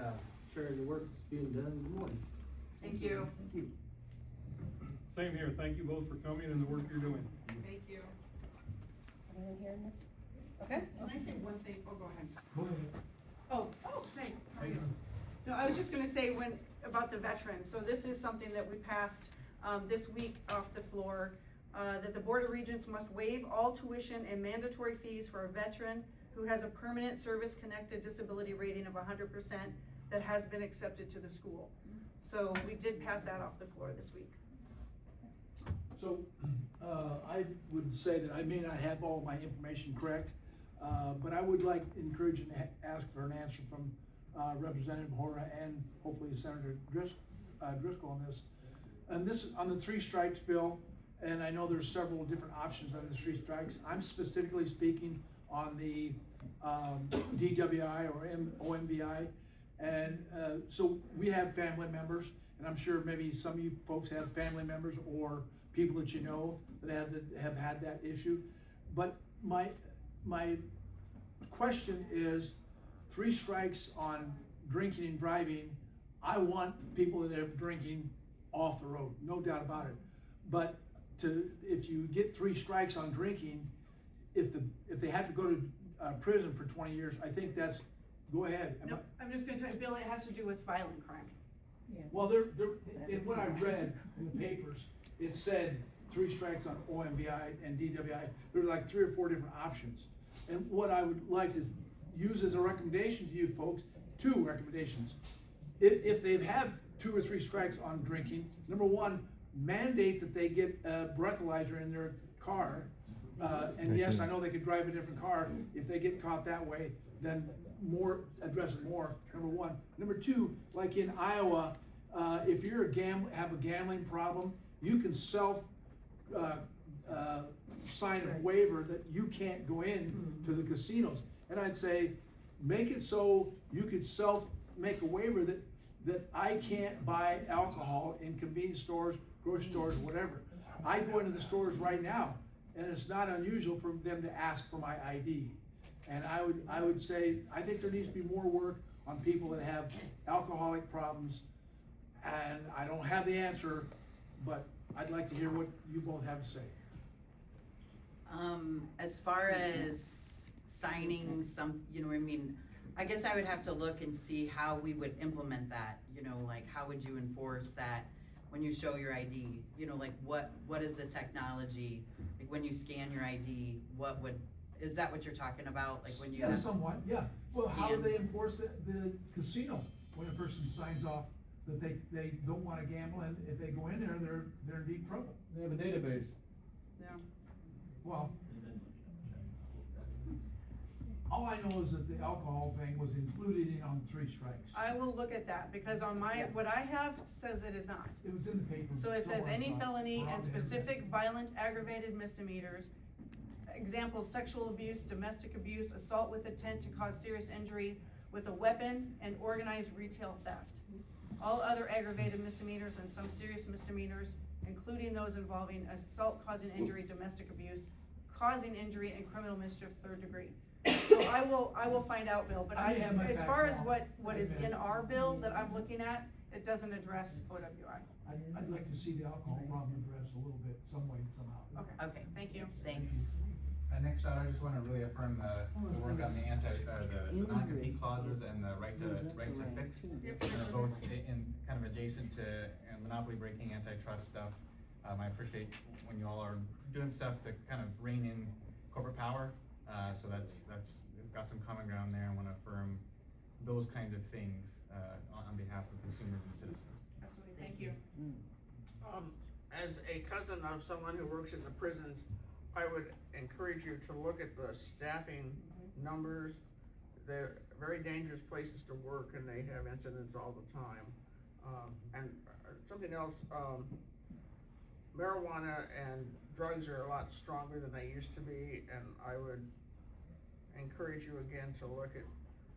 sharing the work that's being done in the morning. Thank you. Thank you. Same here. Thank you both for coming and the work you're doing. Thank you. Anyone here in this? Okay. Can I say one thing? Oh, go ahead. Go ahead. Oh, hey, how are you? No, I was just gonna say about the veterans, so this is something that we passed, this week off the floor, that the Board of Regents must waive all tuition and mandatory fees for a veteran who has a permanent service-connected disability rating of 100% that has been accepted to the school. So we did pass that off the floor this week. So, I would say that I may not have all my information correct, but I would like to encourage and ask for an answer from Representative Hora and hopefully Senator Driscoll on this. And this is on the 3 strikes bill, and I know there's several different options on the 3 strikes. I'm specifically speaking on the DWI or OMBI. And so we have family members, and I'm sure maybe some of you folks have family members or people that you know that have had that issue. But my question is, 3 strikes on drinking and driving. I want people that are drinking off the road, no doubt about it. But if you get 3 strikes on drinking, if they have to go to prison for 20 years, I think that's, go ahead. No, I'm just gonna say, Bill, it has to do with violent crime. Well, in what I read in the papers, it said 3 strikes on OMBI and DWI. There were like 3 or 4 different options. And what I would like to use as a recommendation to you folks, 2 recommendations. If they've had 2 or 3 strikes on drinking, number 1, mandate that they get a breathalyzer in their car. And yes, I know they could drive a different car. If they get caught that way, then address it more, number 1. Number 2, like in Iowa, if you're have a gambling problem, you can sign a waiver that you can't go in to the casinos. And I'd say, make it so you could make a waiver that I can't buy alcohol in convenience stores, grocery stores, whatever. I go into the stores right now, and it's not unusual for them to ask for my ID. And I would say, I think there needs to be more work on people that have alcoholic problems. And I don't have the answer, but I'd like to hear what you both have to say. As far as signing some, I mean, I guess I would have to look and see how we would implement that, like how would you enforce that when you show your ID? Like what is the technology? Like when you scan your ID, is that what you're talking about? Like when you Yeah, have somewhat, yeah. Well, how do scan- they enforce the casino when a person signs off that they don't wanna gamble, and if they go in there, they're in deep trouble? They have a database. Yeah. Well, all I know is that the alcohol thing was included in on 3 strikes. I will look at that, because on what I have says it is not. It was in the paper. So it says somewhere I any saw it, felony or on and the internet. specific violent aggravated misdemeanors, examples, sexual abuse, domestic abuse, assault with intent to cause serious injury with a weapon, and organized retail theft. All other aggravated misdemeanors and some serious misdemeanors, including those involving assault causing injury, domestic abuse, causing injury, and criminal mischief 3rd degree. So I will find out, Bill, but I have my as facts far as wrong. what is in our bill that I'm looking at, it doesn't address OWI. I'd like to see the alcohol problem addressed a little bit, some way, somehow. Okay, thank you. Thanks. Next out, I just want to really affirm the work on the the non-compete clauses and the right to fix. Both in kind of adjacent to monopoly breaking antitrust stuff. I appreciate when you all are doing stuff to kind of rein in corporate power. So we've got some common ground there. I want to affirm those kinds of things on behalf of consumers and citizens. Absolutely, thank you. As a cousin of someone who works in the prisons, I would encourage you to look at the staffing numbers. They're very dangerous places to work, and they have incidents all the time. And something else, marijuana and drugs are a lot stronger than they used to be, and I would encourage you again to look at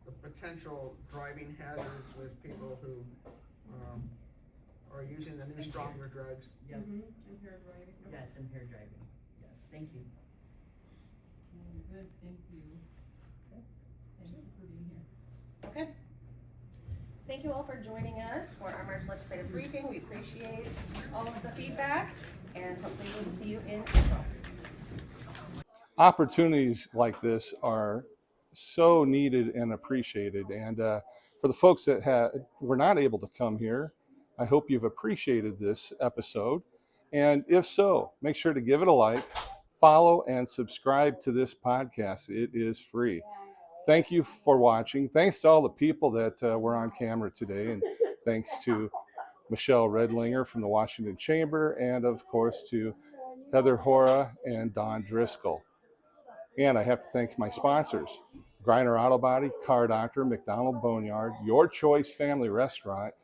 the potential driving hazards with people who are using the new stronger drugs. Yep. Impaired driving. Yes, impaired driving. Yes, thank you. Good, thank you. Thank you for being here. Okay. Thank you all for joining us for our March legislative briefing. We appreciate all of the feedback, and hopefully we'll see you in April. Opportunities like this are so needed and appreciated. And for the folks that were not able to come here, I hope you've appreciated this episode. And if so, make sure to give it a like, follow, and subscribe to this podcast. It is free. Thank you for watching. Thanks to all the people that were on camera today. And thanks to Michelle Redlinger from the Washington Chamber, and of course to Heather Hora and Don Driscoll. And I have to thank my sponsors, Griner Auto Body, Car Doctor, McDonald Boneyard, Your Choice Family Restaurant,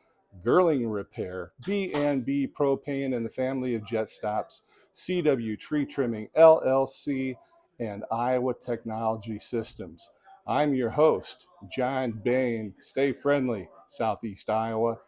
Girling Repair, B&B Propane and the family of Jet Stops, CW Tree Trimming, LLC, and Iowa Technology Systems. I'm your host, John Bain. Stay friendly, Southeast Iowa.